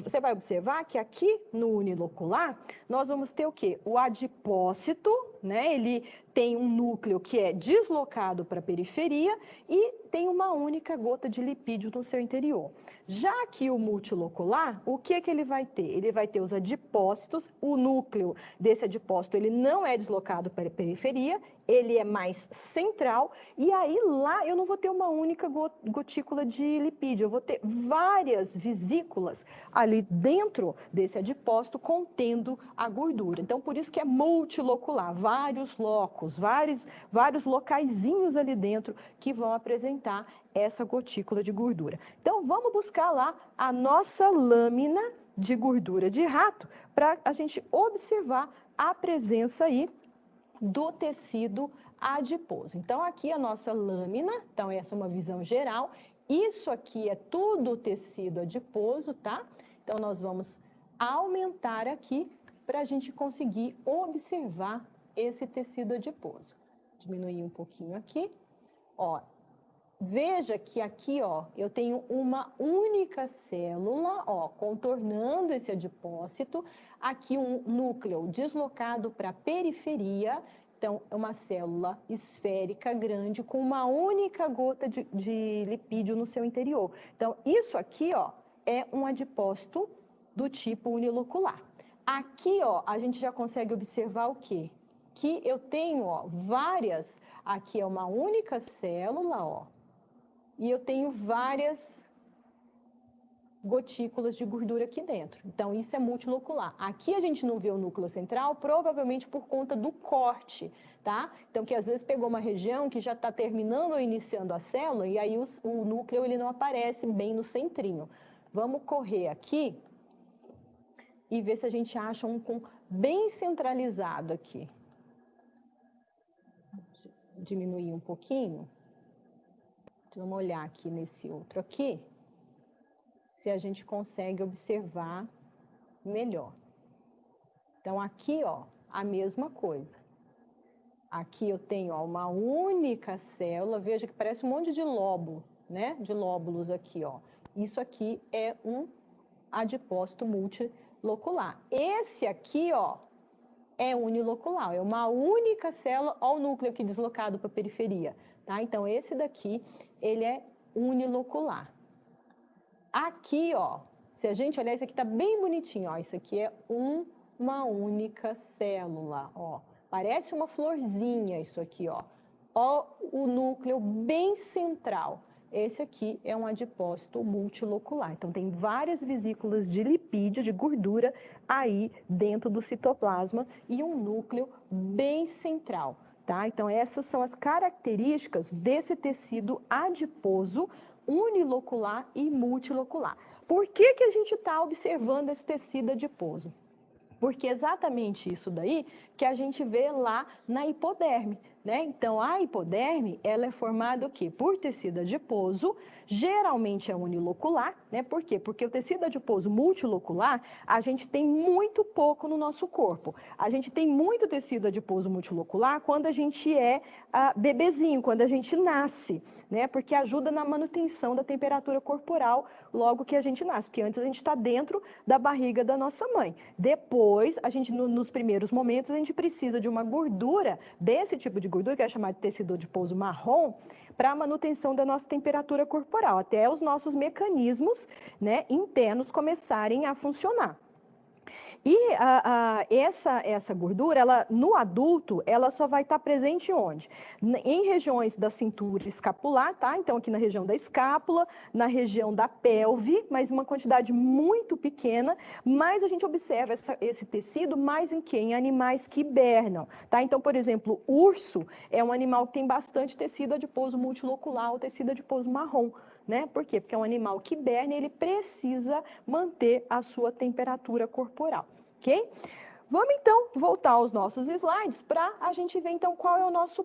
Você vai observar que aqui no unilocular, nós vamos ter o quê? O adipócito, né? Ele tem um núcleo que é deslocado para a periferia e tem uma única gota de lipídio no seu interior. Já que o multilocular, o que ele vai ter? Ele vai ter os adipócitos, o núcleo desse adipócito ele não é deslocado para a periferia, ele é mais central, e aí lá eu não vou ter uma única gotícula de lipídio, eu vou ter várias vesículas ali dentro desse adipócito contendo a gordura. Então, por isso que é multilocular, vários locos, vários locaizinhos ali dentro que vão apresentar essa gotícula de gordura. Então, vamos buscar lá a nossa lâmina de gordura de rato para a gente observar a presença aí do tecido adiposo. Então, aqui a nossa lâmina, então essa é uma visão geral, isso aqui é tudo tecido adiposo, tá? Então, nós vamos aumentar aqui para a gente conseguir observar esse tecido adiposo. Diminuir um pouquinho aqui, ó. Veja que aqui, ó, eu tenho uma única célula, ó, contornando esse adipócito. Aqui um núcleo deslocado para a periferia. Então, é uma célula esférica grande com uma única gota de lipídio no seu interior. Então, isso aqui, ó, é um adipócito do tipo unilocular. Aqui, ó, a gente já consegue observar o quê? Que eu tenho, ó, várias, aqui é uma única célula, ó, e eu tenho várias gotículas de gordura aqui dentro. Então, isso é multilocular. Aqui a gente não vê o núcleo central, provavelmente por conta do corte, tá? Então, que às vezes pegou uma região que já está terminando ou iniciando a célula, e aí o núcleo ele não aparece bem no centrinho. Vamos correr aqui e ver se a gente acha um bem centralizado aqui. Diminuir um pouquinho. Vamos olhar aqui nesse outro aqui, se a gente consegue observar melhor. Então, aqui, ó, a mesma coisa. Aqui eu tenho, ó, uma única célula, veja que parece um monte de lóbulo, né? De lóbulos aqui, ó. Isso aqui é um adipócito multilocular. Esse aqui, ó, é unilocular, é uma única célula, ó o núcleo aqui deslocado para a periferia, tá? Então, esse daqui, ele é unilocular. Aqui, ó, se a gente olhar, esse aqui tá bem bonitinho, ó, isso aqui é uma única célula, ó. Parece uma florzinha isso aqui, ó. Ó o núcleo bem central. Esse aqui é um adipócito multilocular. Então, tem várias vesículas de lipídio, de gordura, aí dentro do citoplasma e um núcleo bem central, tá? Então, essas são as características desse tecido adiposo unilocular e multilocular. Por que que a gente está observando esse tecido adiposo? Porque é exatamente isso daí que a gente vê lá na hipoderme, né? Então, a hipoderme, ela é formada o quê? Por tecido adiposo, geralmente é unilocular, né? Por quê? Porque o tecido adiposo multilocular, a gente tem muito pouco no nosso corpo. A gente tem muito tecido adiposo multilocular quando a gente é bebezinho, quando a gente nasce, né? Porque ajuda na manutenção da temperatura corporal logo que a gente nasce, porque antes a gente está dentro da barriga da nossa mãe. Depois, a gente, nos primeiros momentos, a gente precisa de uma gordura, desse tipo de gordura, que é chamada de tecido adiposo marrom, para a manutenção da nossa temperatura corporal, até os nossos mecanismos, né, internos começarem a funcionar. E essa gordura, ela, no adulto, ela só vai estar presente onde? Em regiões da cintura escapular, tá? Então, aqui na região da escápula, na região da pelve, mas uma quantidade muito pequena, mas a gente observa esse tecido mais em quê? Em animais que hibernam, tá? Então, por exemplo, urso é um animal que tem bastante tecido adiposo multilocular, ou tecido adiposo marrom, né? Por quê? Porque é um animal que hiberna e ele precisa manter a sua temperatura corporal, ok? Vamos então voltar aos nossos slides para a gente ver então qual é a nossa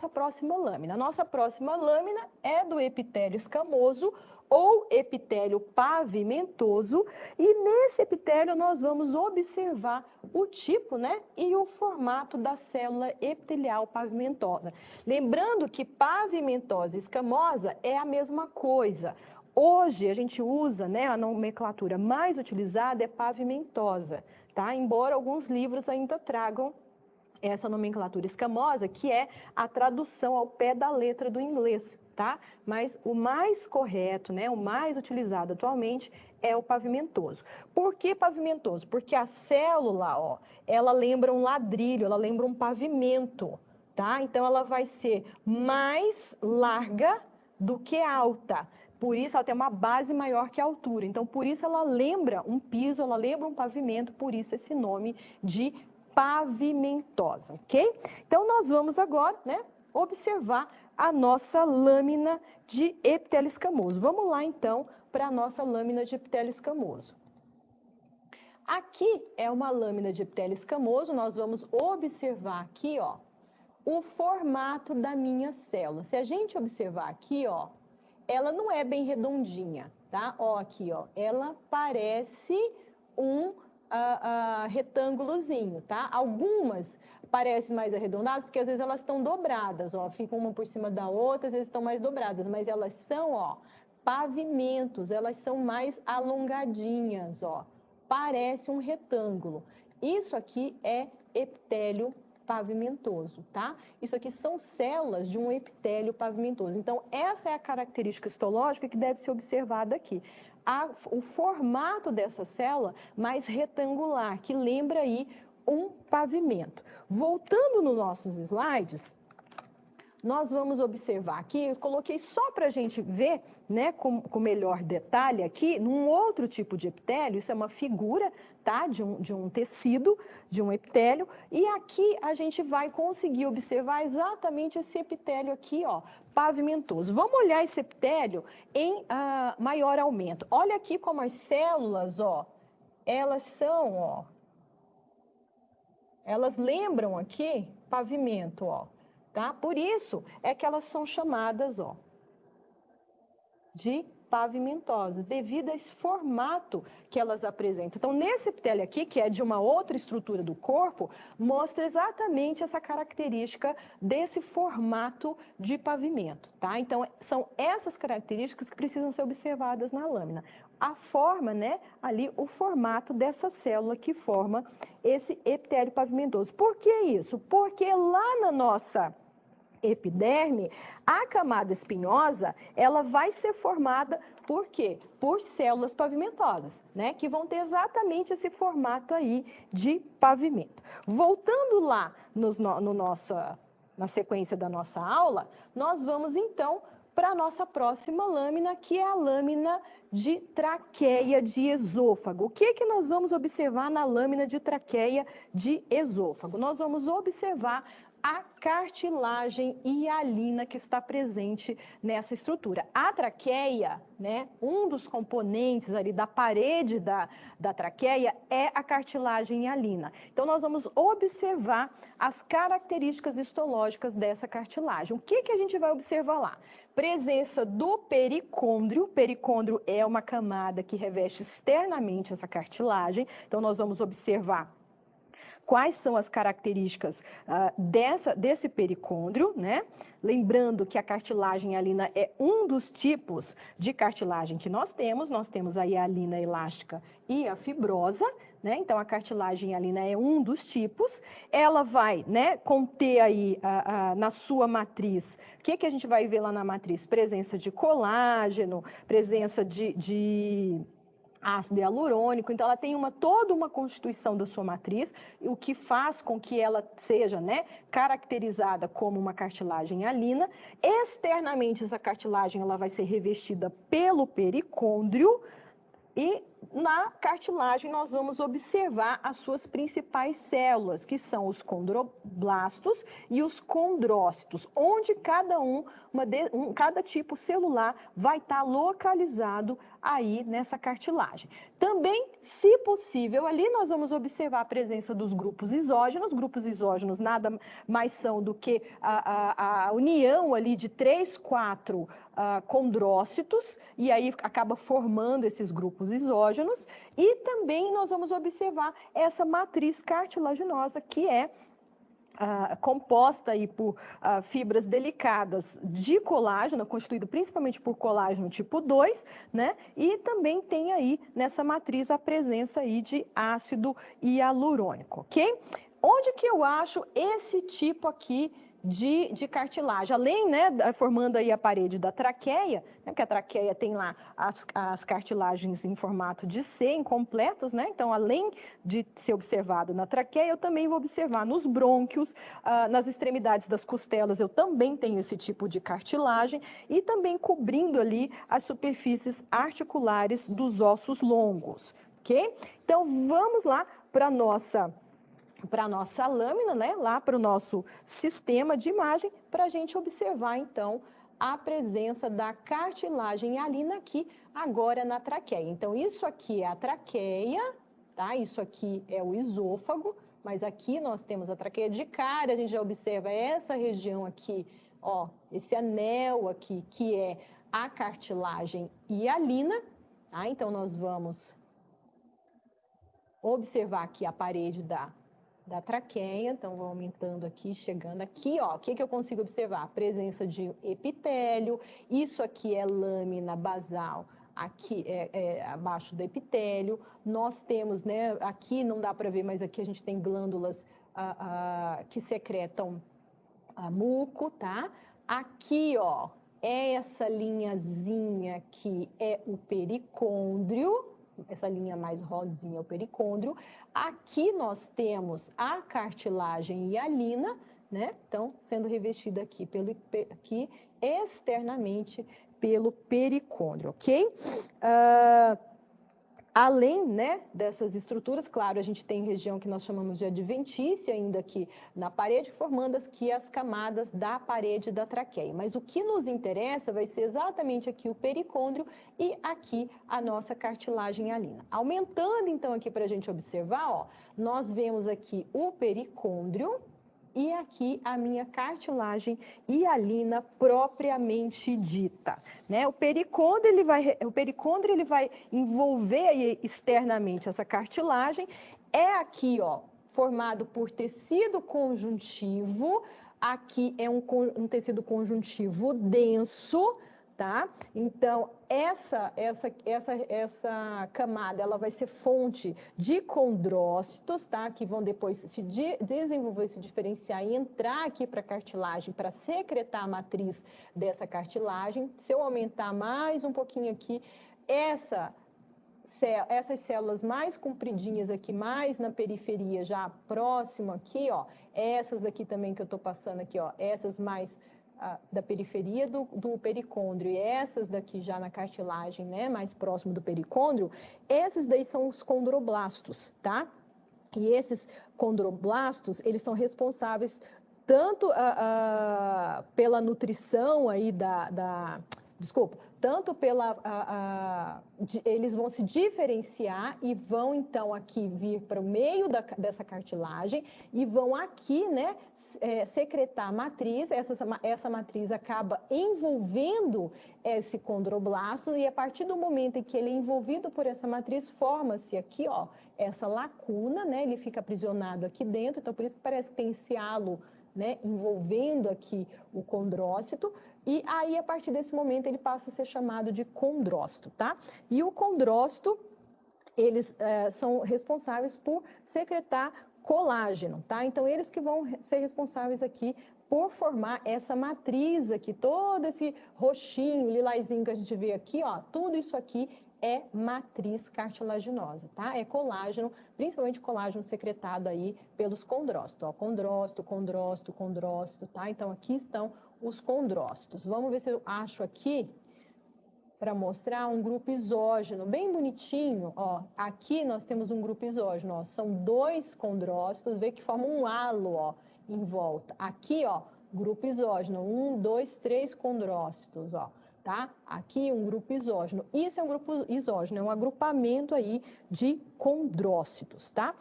próxima lâmina. A nossa próxima lâmina é do epitélio escamoso ou epitélio pavimentoso, e nesse epitélio nós vamos observar o tipo, né, e o formato da célula epitelial pavimentosa. Lembrando que pavimentosa e escamosa é a mesma coisa. Hoje a gente usa, né, a nomenclatura mais utilizada é pavimentosa, tá? Embora alguns livros ainda tragam essa nomenclatura escamosa, que é a tradução ao pé da letra do inglês, tá? Mas o mais correto, né, o mais utilizado atualmente é o pavimentoso. Por que pavimentoso? Porque a célula, ó, ela lembra um ladrilho, ela lembra um pavimento, tá? Então ela vai ser mais larga do que alta. Por isso ela tem uma base maior que a altura. Então por isso ela lembra um piso, ela lembra um pavimento, por isso esse nome de pavimentosa, ok? Então, nós vamos agora, né, observar a nossa lâmina de epitélio escamoso. Vamos lá, então, para a nossa lâmina de epitélio escamoso. Aqui é uma lâmina de epitélio escamoso, nós vamos observar aqui, ó, o formato da minha célula. Se a gente observar aqui, ó, ela não é bem redondinha, tá? Ó, aqui, ó, ela parece um retângulozinho, tá? Algumas parecem mais arredondadas, porque às vezes elas estão dobradas, ó, ficam uma por cima da outra, às vezes estão mais dobradas, mas elas são, ó, pavimentos, elas são mais alongadinhas, ó, parece um retângulo. Isso aqui é epitélio pavimentoso, tá? Isso aqui são células de um epitélio pavimentoso. Então, essa é a característica histológica que deve ser observada aqui. O formato dessa célula mais retangular, que lembra aí um pavimento. Voltando nos nossos slides, nós vamos observar aqui, eu coloquei só para a gente ver, né, com melhor detalhe aqui, num outro tipo de epitélio, isso é uma figura, tá, de um tecido, de um epitélio, e aqui a gente vai conseguir observar exatamente esse epitélio aqui, ó, pavimentoso. Vamos olhar esse epitélio em maior aumento. Olha aqui como as células, ó, elas são, ó, elas lembram aqui pavimento, ó, tá? Por isso é que elas são chamadas, ó, de pavimentosas, devido a esse formato que elas apresentam. Então, nesse epitélio aqui, que é de uma outra estrutura do corpo, mostra exatamente essa característica desse formato de pavimento, tá? Então, são essas características que precisam ser observadas na lâmina. A forma, né, ali, o formato dessa célula que forma esse epitélio pavimentoso. Por que isso? Porque lá na nossa epiderme, a camada espinhosa, ela vai ser formada por quê? Por células pavimentosas, né? Que vão ter exatamente esse formato aí de pavimento. Voltando lá na sequência da nossa aula, nós vamos então para a nossa próxima lâmina, que é a lâmina de traqueia de esôfago. O que nós vamos observar na lâmina de traqueia de esôfago? Nós vamos observar a cartilagem hialina que está presente nessa estrutura. A traqueia, né, um dos componentes ali da parede da traqueia é a cartilagem hialina. Então, nós vamos observar as características histológicas dessa cartilagem. O que a gente vai observar lá? Presença do pericôndrio. O pericôndrio é uma camada que reveste externamente essa cartilagem. Então, nós vamos observar quais são as características desse pericôndrio, né? Lembrando que a cartilagem hialina é um dos tipos de cartilagem que nós temos a hialina elástica e a fibrosa, né? Então, a cartilagem hialina é um dos tipos, ela vai, né, conter aí na sua matriz, o que a gente vai ver lá na matriz? Presença de colágeno, presença de ácido hialurônico, então ela tem toda uma constituição da sua matriz, o que faz com que ela seja, né, caracterizada como uma cartilagem hialina. Externamente, essa cartilagem ela vai ser revestida pelo pericôndrio, e na cartilagem nós vamos observar as suas principais células, que são os condroblastos e os condrócitos, onde cada tipo celular vai estar localizado aí nessa cartilagem. Também, se possível, ali nós vamos observar a presença dos grupos isógenos. Grupos isógenos nada mais são do que a união ali de 3, 4 condrócitos, e aí acaba formando esses grupos isógenos, e também nós vamos observar essa matriz cartilaginosa que é composta aí por fibras delicadas de colágeno, constituída principalmente por colágeno tipo 2, né? E também tem aí nessa matriz a presença aí de ácido hialurônico, ok? Onde que eu acho esse tipo aqui de cartilagem, além, né, formando aí a parede da traqueia, né, porque a traqueia tem lá as cartilagens em formato de C incompletos, né, então além de ser observado na traqueia, eu também vou observar nos brônquios, nas extremidades das costelas, eu também tenho esse tipo de cartilagem, e também cobrindo ali as superfícies articulares dos ossos longos, ok? Então vamos lá para a nossa lâmina, né, lá para o nosso sistema de imagem, para a gente observar, então, a presença da cartilagem hialina aqui, agora na traqueia. Então, isso aqui é a traqueia, tá? Isso aqui é o esôfago, mas aqui nós temos a traqueia. De cara, a gente já observa essa região aqui, ó, esse anel aqui, que é a cartilagem hialina, tá? Então, nós vamos observar aqui a parede da traqueia, então vou aumentando aqui, chegando aqui, ó, o que eu consigo observar? A presença de epitélio, isso aqui é lâmina basal, aqui é abaixo do epitélio, nós temos, né, aqui não dá para ver, mas aqui a gente tem glândulas que secretam muco, tá? Aqui, ó, essa linhazinha aqui é o pericôndrio, essa linha mais rosinha é o pericôndrio. Aqui nós temos a cartilagem hialina, né? Então, sendo revestida aqui, aqui externamente pelo pericôndrio, ok? Além, né, dessas estruturas, claro, a gente tem região que nós chamamos de adventícia ainda aqui na parede, formando aqui as camadas da parede da traqueia. Mas o que nos interessa vai ser exatamente aqui o pericôndrio e aqui a nossa cartilagem hialina. Aumentando, então, aqui para a gente observar, ó, nós vemos aqui o pericôndrio, e aqui a minha cartilagem hialina propriamente dita, né? O pericôndrio ele vai envolver aí externamente essa cartilagem. É aqui, ó, formado por tecido conjuntivo. Aqui é um tecido conjuntivo denso, tá? Então, essa camada, ela vai ser fonte de condrócitos, tá? Que vão depois se desenvolver, se diferenciar e entrar aqui para a cartilagem, para secretar a matriz dessa cartilagem. Se eu aumentar mais um pouquinho aqui, essas células mais compridinhas aqui, mais na periferia, já próximo aqui, ó, essas daqui também que eu tô passando aqui, ó, essas mais da periferia do pericôndrio e essas daqui já na cartilagem, né, mais próximo do pericôndrio, esses daí são os condroblastos, tá? E esses condroblastos, eles são responsáveis tanto pela nutrição aí tanto eles vão se diferenciar e vão então aqui vir para o meio dessa cartilagem e vão aqui, né, secretar a matriz. Essa matriz acaba envolvendo esse condroblasto e a partir do momento em que ele é envolvido por essa matriz, forma-se aqui, ó, essa lacuna, né, ele fica aprisionado aqui dentro, então por isso que parece que tem esse halo, né, envolvendo aqui o condrócito, e aí a partir desse momento ele passa a ser chamado de condrócito, tá? E o condrócito, eles são responsáveis por secretar colágeno, tá? Então eles que vão ser responsáveis aqui por formar essa matriz aqui, todo esse roxinho, lilazinho que a gente vê aqui, ó, tudo isso aqui é matriz cartilaginosa, tá? É colágeno, principalmente colágeno secretado aí pelos condrócitos, ó, condrócito, tá? Então, aqui estão os condrócitos. Vamos ver se eu acho aqui para mostrar um grupo isógeno, bem bonitinho, ó. Aqui nós temos um grupo isógeno, ó, são 2 condrócitos, vê que formam um halo, ó, em volta. Aqui, ó, grupo isógeno, 1, 2, 3 condrócitos, ó. Tá? Aqui um grupo isógeno. Isso é um grupo isógeno, é um agrupamento aí de condrócitos, tá?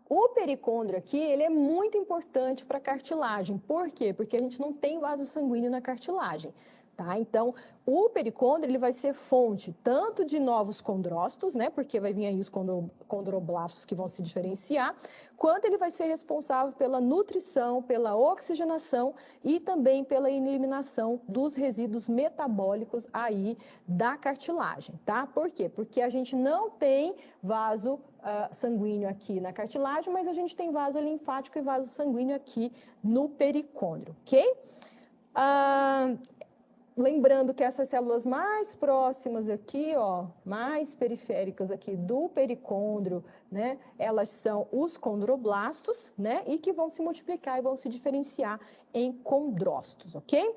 O pericôndrio aqui, ele é muito importante para a cartilagem. Por quê? Porque a gente não tem vaso sanguíneo na cartilagem. Tá? Então, o pericôndrio ele vai ser fonte tanto de novos condrócitos, né? Porque vai vir aí os condroblastos que vão se diferenciar, quanto ele vai ser responsável pela nutrição, pela oxigenação e também pela eliminação dos resíduos metabólicos aí da cartilagem, tá? Por quê? Porque a gente não tem vaso sanguíneo aqui na cartilagem, mas a gente tem vaso linfático e vaso sanguíneo aqui no pericôndrio, ok? Lembrando que essas células mais próximas aqui, ó, mais periféricas aqui do pericôndrio, né, elas são os condroblastos, né, e que vão se multiplicar e vão se diferenciar em condrócitos, ok?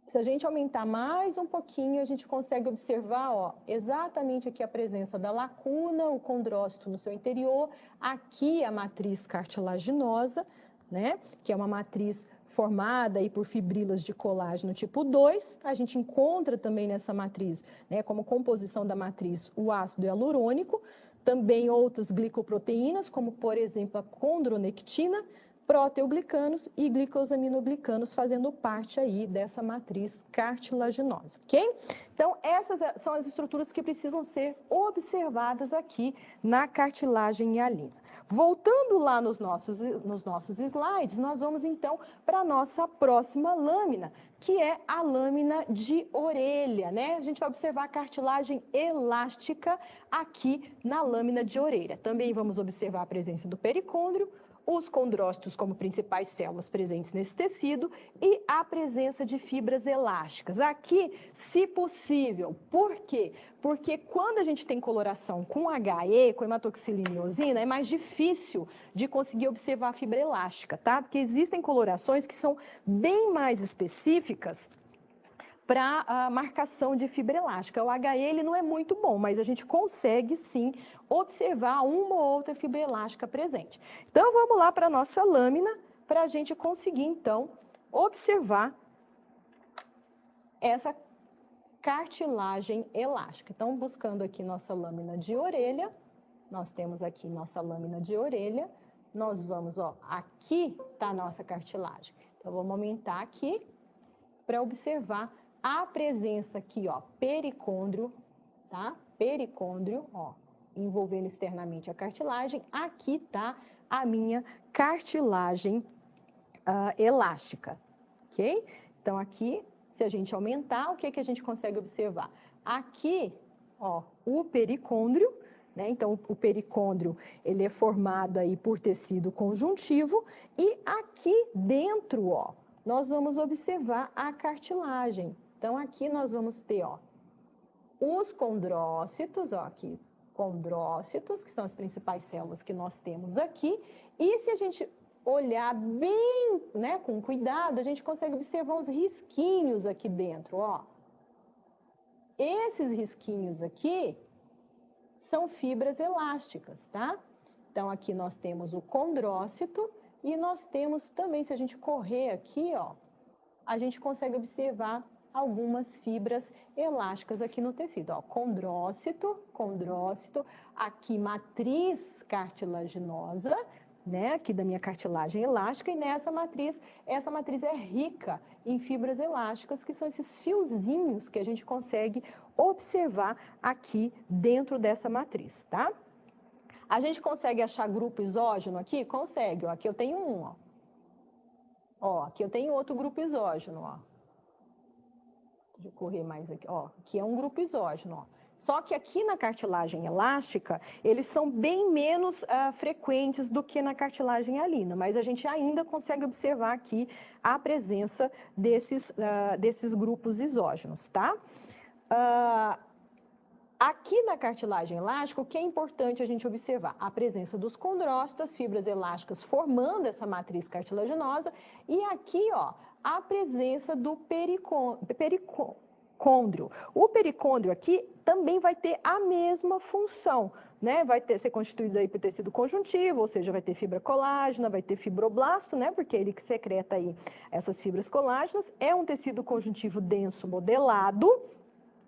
Se a gente aumentar mais um pouquinho, a gente consegue observar, ó, exatamente aqui a presença da lacuna, o condrócito no seu interior, aqui a matriz cartilaginosa, né, que é uma matriz formada aí por fibrilas de colágeno tipo 2, a gente encontra também nessa matriz, né, como composição da matriz, o ácido hialurônico, também outras glicoproteínas, como por exemplo a condronectina, proteoglicanos e glicosaminoglicanos fazendo parte aí dessa matriz cartilaginosa, ok? Então, essas são as estruturas que precisam ser observadas aqui na cartilagem hialina. Voltando lá nos nossos slides, nós vamos então para a nossa próxima lâmina, que é a lâmina de orelha, né? A gente vai observar a cartilagem elástica aqui na lâmina de orelha. Também vamos observar a presença do pericôndrio, os condrócitos como principais células presentes nesse tecido e a presença de fibras elásticas. Aqui, se possível. Por quê? Porque quando a gente tem coloração com HE, com hematoxilina e eosina, é mais difícil de conseguir observar a fibra elástica, tá? Porque existem colorações que são bem mais específicas para a marcação de fibra elástica. O HE ele não é muito bom, mas a gente consegue sim observar uma ou outra fibra elástica presente. Então vamos lá para a nossa lâmina para a gente conseguir então observar essa cartilagem elástica. Então buscando aqui nossa lâmina de orelha, nós temos aqui nossa lâmina de orelha, nós vamos, ó, aqui está a nossa cartilagem. Então vamos aumentar aqui para observar a presença aqui, ó, pericôndrio, tá? Pericôndrio, ó, envolvendo externamente a cartilagem. Aqui tá a minha cartilagem elástica, ok? Então, aqui, se a gente aumentar, o que que a gente consegue observar? Aqui, ó, o pericôndrio, né? Então, o pericôndrio, ele é formado aí por tecido conjuntivo e aqui dentro, ó, nós vamos observar a cartilagem. Então, aqui nós vamos ter, ó, os condrócitos, ó, aqui, condrócitos, que são as principais células que nós temos aqui. E se a gente olhar bem, né, com cuidado, a gente consegue observar uns risquinhos aqui dentro, ó. Esses risquinhos aqui são fibras elásticas, tá? Então, aqui nós temos o condrócito e nós temos também, se a gente correr aqui, ó, a gente consegue observar algumas fibras elásticas aqui no tecido, ó, condrócito, aqui matriz cartilaginosa, né, aqui da minha cartilagem elástica, e nessa matriz, essa matriz é rica em fibras elásticas, que são esses fiozinhos que a gente consegue observar aqui dentro dessa matriz, tá? A gente consegue achar grupo isógeno aqui? Consegue, ó, aqui eu tenho um, ó. Ó, aqui eu tenho outro grupo isógeno, ó. Deixa eu correr mais aqui, ó. Aqui é um grupo isógeno, ó. Só que aqui na cartilagem elástica, eles são bem menos frequentes do que na cartilagem hialina, mas a gente ainda consegue observar aqui a presença desses grupos isógenos, tá? Aqui na cartilagem elástica, o que é importante a gente observar? A presença dos condrócitos, fibras elásticas formando essa matriz cartilaginosa, e aqui, ó, a presença do pericôndrio. O pericôndrio aqui também vai ter a mesma função, né? Vai ser constituído aí por tecido conjuntivo, ou seja, vai ter fibra colágena, vai ter fibroblasto, né? Porque ele que secreta aí essas fibras colágenas. É um tecido conjuntivo denso modelado.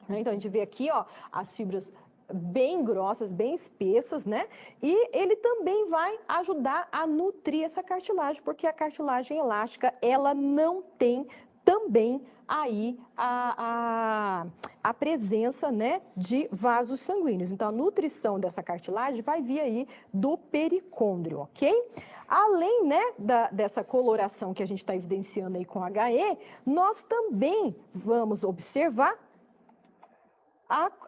Então, a gente vê aqui, ó, as fibras bem grossas, bem espessas, né? E ele também vai ajudar a nutrir essa cartilagem, porque a cartilagem elástica, ela não tem também aí a presença, né, de vasos sanguíneos. Então, a nutrição dessa cartilagem vai vir aí do pericôndrio, ok? Além, né, dessa coloração que a gente está evidenciando aí com HE, nós também vamos observar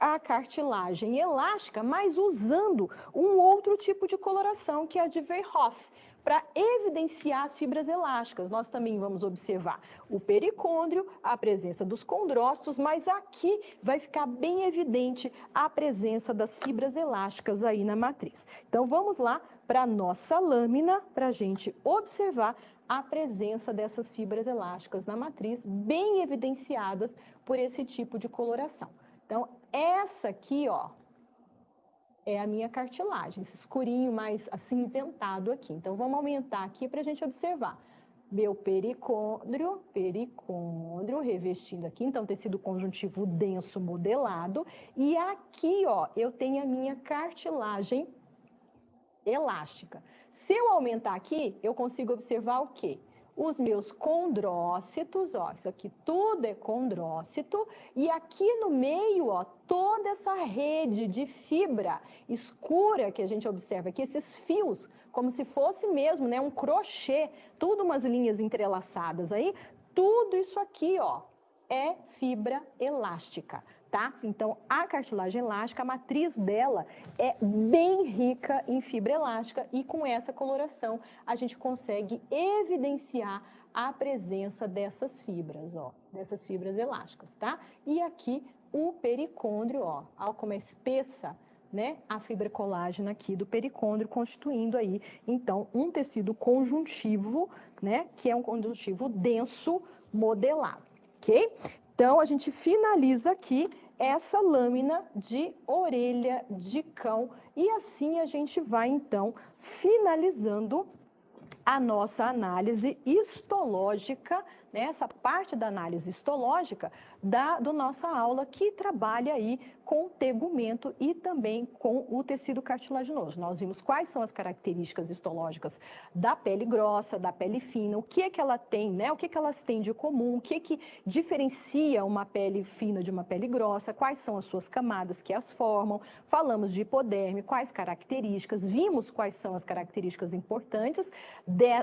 a cartilagem elástica, mas usando um outro tipo de coloração, que é a de Verhoef, para evidenciar as fibras elásticas. Nós também vamos observar o pericôndrio, a presença dos condrócitos, mas aqui vai ficar bem evidente a presença das fibras elásticas aí na matriz. Então, vamos lá para a nossa lâmina, para a gente observar a presença dessas fibras elásticas na matriz, bem evidenciadas por esse tipo de coloração. Então, essa aqui, ó, é a minha cartilagem, esse escurinho mais acinzentado aqui. Então, vamos aumentar aqui para a gente observar. Meu pericôndrio revestindo aqui, então, tecido conjuntivo denso modelado. E aqui, ó, eu tenho a minha cartilagem elástica. Se eu aumentar aqui, eu consigo observar o quê? Os meus condrócitos, ó, isso aqui tudo é condrócito, e aqui no meio, ó, toda essa rede de fibra escura que a gente observa aqui, esses fios, como se fosse mesmo, né, um crochê, tudo umas linhas entrelaçadas aí, tudo isso aqui, ó, é fibra elástica. tá? Então, a cartilagem elástica, a matriz dela é bem rica em fibra elástica e com essa coloração a gente consegue evidenciar a presença dessas fibras, ó, dessas fibras elásticas, tá? E aqui o pericôndrio, ó, olha como é espessa, né, a fibra colágena aqui do pericôndrio, constituindo aí, então, um tecido conjuntivo, né, que é um conjuntivo denso modelado, ok? Então, a gente finaliza aqui essa lâmina de orelha de cão e assim a gente vai, então, finalizando a nossa análise histológica, né, essa parte da análise histológica do nossa aula que trabalha aí com o tegumento e também com o tecido cartilaginoso. Nós vimos quais são as características histológicas da pele grossa, da pele fina, o que é que ela tem, né, o que é que elas têm de comum, o que é que diferencia uma pele fina de uma pele grossa, quais são as suas camadas que as formam, falamos de hipoderme, quais características, vimos quais são as características importantes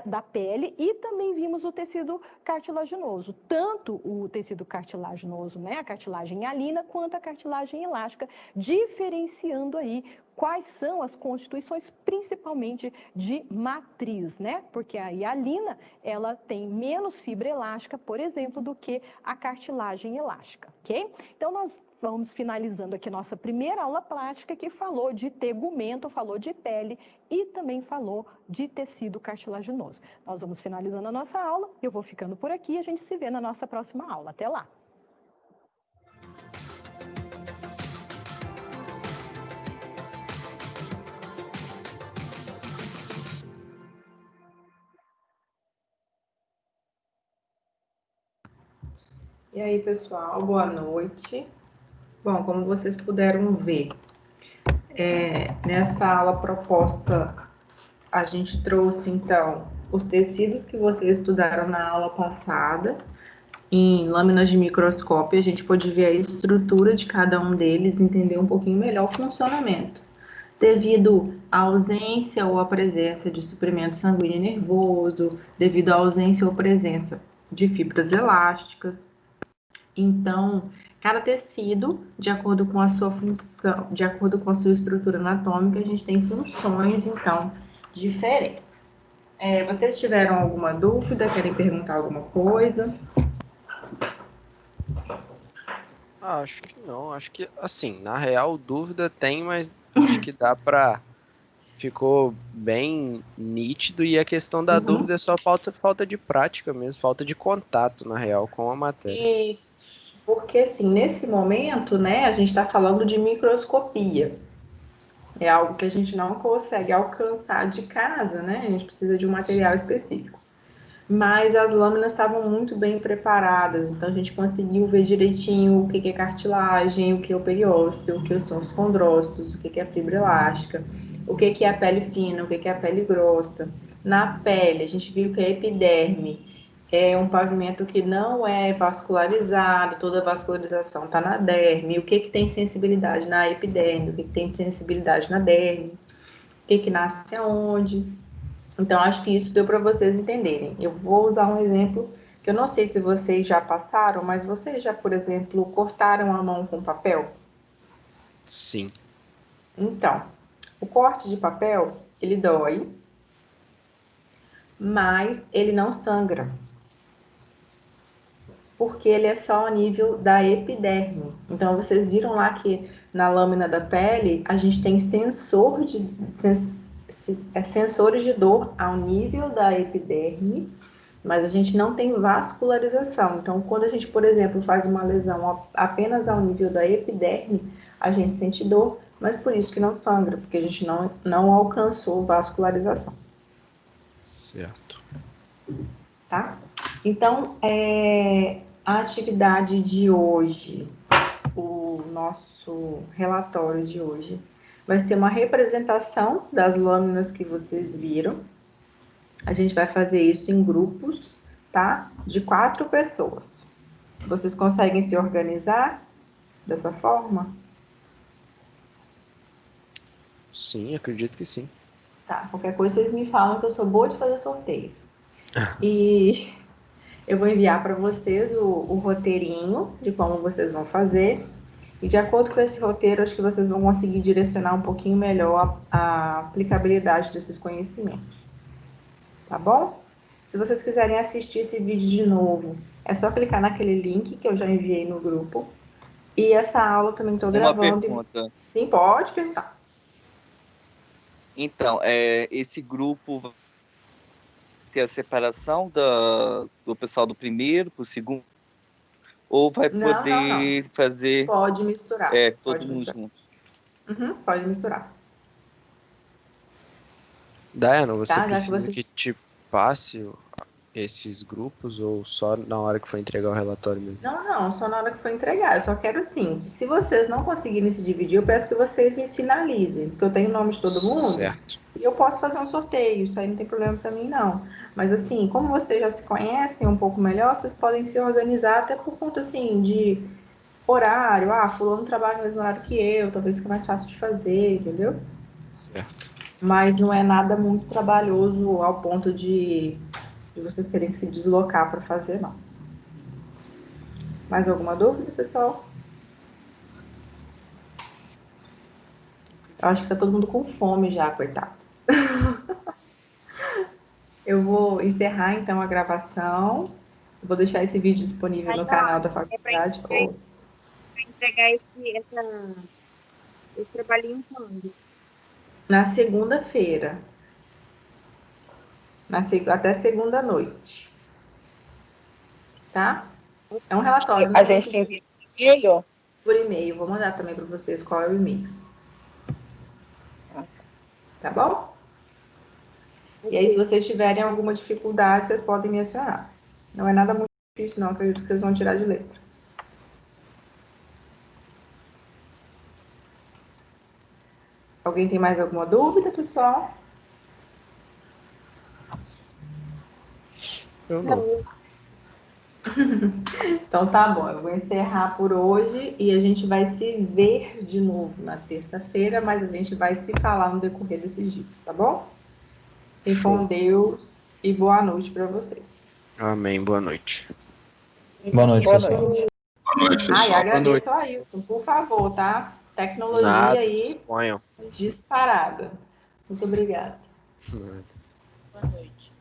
da pele e também vimos o tecido cartilaginoso, tanto o tecido cartilaginoso, né, a cartilagem hialina, quanto a cartilagem elástica, diferenciando aí quais são as constituições, principalmente de matriz, né, porque a hialina, ela tem menos fibra elástica, por exemplo, do que a cartilagem elástica, ok? Então, nós vamos finalizando aqui nossa primeira aula prática, que falou de tegumento, falou de pele e também falou de tecido cartilaginoso. Nós vamos finalizando a nossa aula, eu vou ficando por aqui e a gente se vê na nossa próxima aula. Até lá! E aí, pessoal, boa noite. Bom, como vocês puderam ver, nessa aula proposta, a gente trouxe, então, os tecidos que vocês estudaram na aula passada, em lâminas de microscópio. A gente pôde ver a estrutura de cada um deles, entender um pouquinho melhor o funcionamento. Devido à ausência ou à presença de suprimento sanguíneo nervoso, devido à ausência ou presença de fibras elásticas. Então, cada tecido, de acordo com a sua função, de acordo com a sua estrutura anatômica, a gente tem funções, então, diferentes. Vocês tiveram alguma dúvida? Querem perguntar alguma coisa? Acho que não. Acho que, assim, na real, dúvida tem, mas acho que dá pra... Ficou bem nítido, e a questão da dúvida é só falta de prática mesmo, falta de contato, na real, com a matéria. Isso, porque assim, nesse momento, né, a gente está falando de microscopia. É algo que a gente não consegue alcançar de casa, né? A gente precisa de um material específico. Mas as lâminas estavam muito bem preparadas, então a gente conseguiu ver direitinho o que é cartilagem, o que é o periósteo, o que são os condrócitos, o que é a fibra elástica, o que é a pele fina, o que é a pele grossa. Na pele, a gente viu que a epiderme é um pavimento que não é vascularizado, toda a vascularização está na derme. O que tem sensibilidade na epiderme, o que tem sensibilidade na derme, o que nasce aonde. Então, acho que isso deu para vocês entenderem. Eu vou usar um exemplo que eu não sei se vocês já passaram, mas vocês já, por exemplo, cortaram a mão com papel? Sim. Então, o corte de papel, ele dói, mas ele não sangra, porque ele é só a nível da epiderme. Então, vocês viram lá que na lâmina da pele, a gente tem sensores de dor ao nível da epiderme, mas a gente não tem vascularização. Então, quando a gente, por exemplo, faz uma lesão apenas ao nível da epiderme, a gente sente dor, mas por isso que não sangra, porque a gente não alcançou vascularização. Certo. Tá? Então, a atividade de hoje, o nosso relatório de hoje, vai ser uma representação das lâminas que vocês viram. A gente vai fazer isso em grupos, tá? De 4 pessoas. Vocês conseguem se organizar dessa forma? Sim, acredito que sim. Tá, qualquer coisa vocês me falam que eu sou boa de fazer sorteio. E eu vou enviar para vocês o roteirinho de como vocês vão fazer. E de acordo com esse roteiro, acho que vocês vão conseguir direcionar um pouquinho melhor a aplicabilidade desses conhecimentos. Tá bom? Se vocês quiserem assistir esse vídeo de novo, é só clicar naquele link que eu já enviei no grupo. E essa aula também estou Uma gravando. pergunta. Sim, pode perguntar. Então, esse grupo vai ter a separação do pessoal do primeiro para o segundo? Ou vai poder fazer Pode misturar. todo Pode mundo misturar. junto? Pode misturar. Dayana, você Tá, já que precisa vocês- que te passe esses grupos ou só na hora que for entregar o relatório mesmo? Não, só na hora que for entregar. Eu só quero assim, que se vocês não conseguirem se dividir, eu peço que vocês me sinalizem, porque eu tenho o nome de todo mundo. Certo. E eu posso fazer um sorteio, isso aí não tem problema pra mim, não. Mas assim, como vocês já se conhecem um pouco melhor, vocês podem se organizar até por conta, assim, de horário. Ah, fulano trabalha no mesmo horário que eu, talvez fique mais fácil de fazer, entendeu? Certo. Mas não é nada muito trabalhoso ao ponto de vocês terem que se deslocar para fazer, não. Mais alguma dúvida, pessoal? Eu acho que tá todo mundo com fome já, coitados. Eu vou encerrar, então, a gravação. Vou deixar esse vídeo disponível no canal da faculdade. Para entregar esse trabalhinho quando? Na segunda-feira. Até segunda noite. Tá? É um relatório. A gente envia e-mail? Por e-mail. Vou mandar também para vocês qual é o e-mail. Tá bom? E aí, se vocês tiverem alguma dificuldade, vocês podem me acionar. Não é nada muito difícil, não. Acredito que vocês vão tirar de letra. Alguém tem mais alguma dúvida, pessoal? Eu não. Então tá bom, eu vou encerrar por hoje e a gente vai se ver de novo na terça-feira, mas a gente vai se falar no decorrer desses dias, tá bom? Fiquem com Deus e boa noite para vocês. Amém. Boa noite. Boa noite, pessoal. Boa noite, Ah, e pessoal. agradeço a Ailton, por favor, tá? Tecnologia Nada, aí disponham. disparada. Muito obrigada. Nada. Boa noite.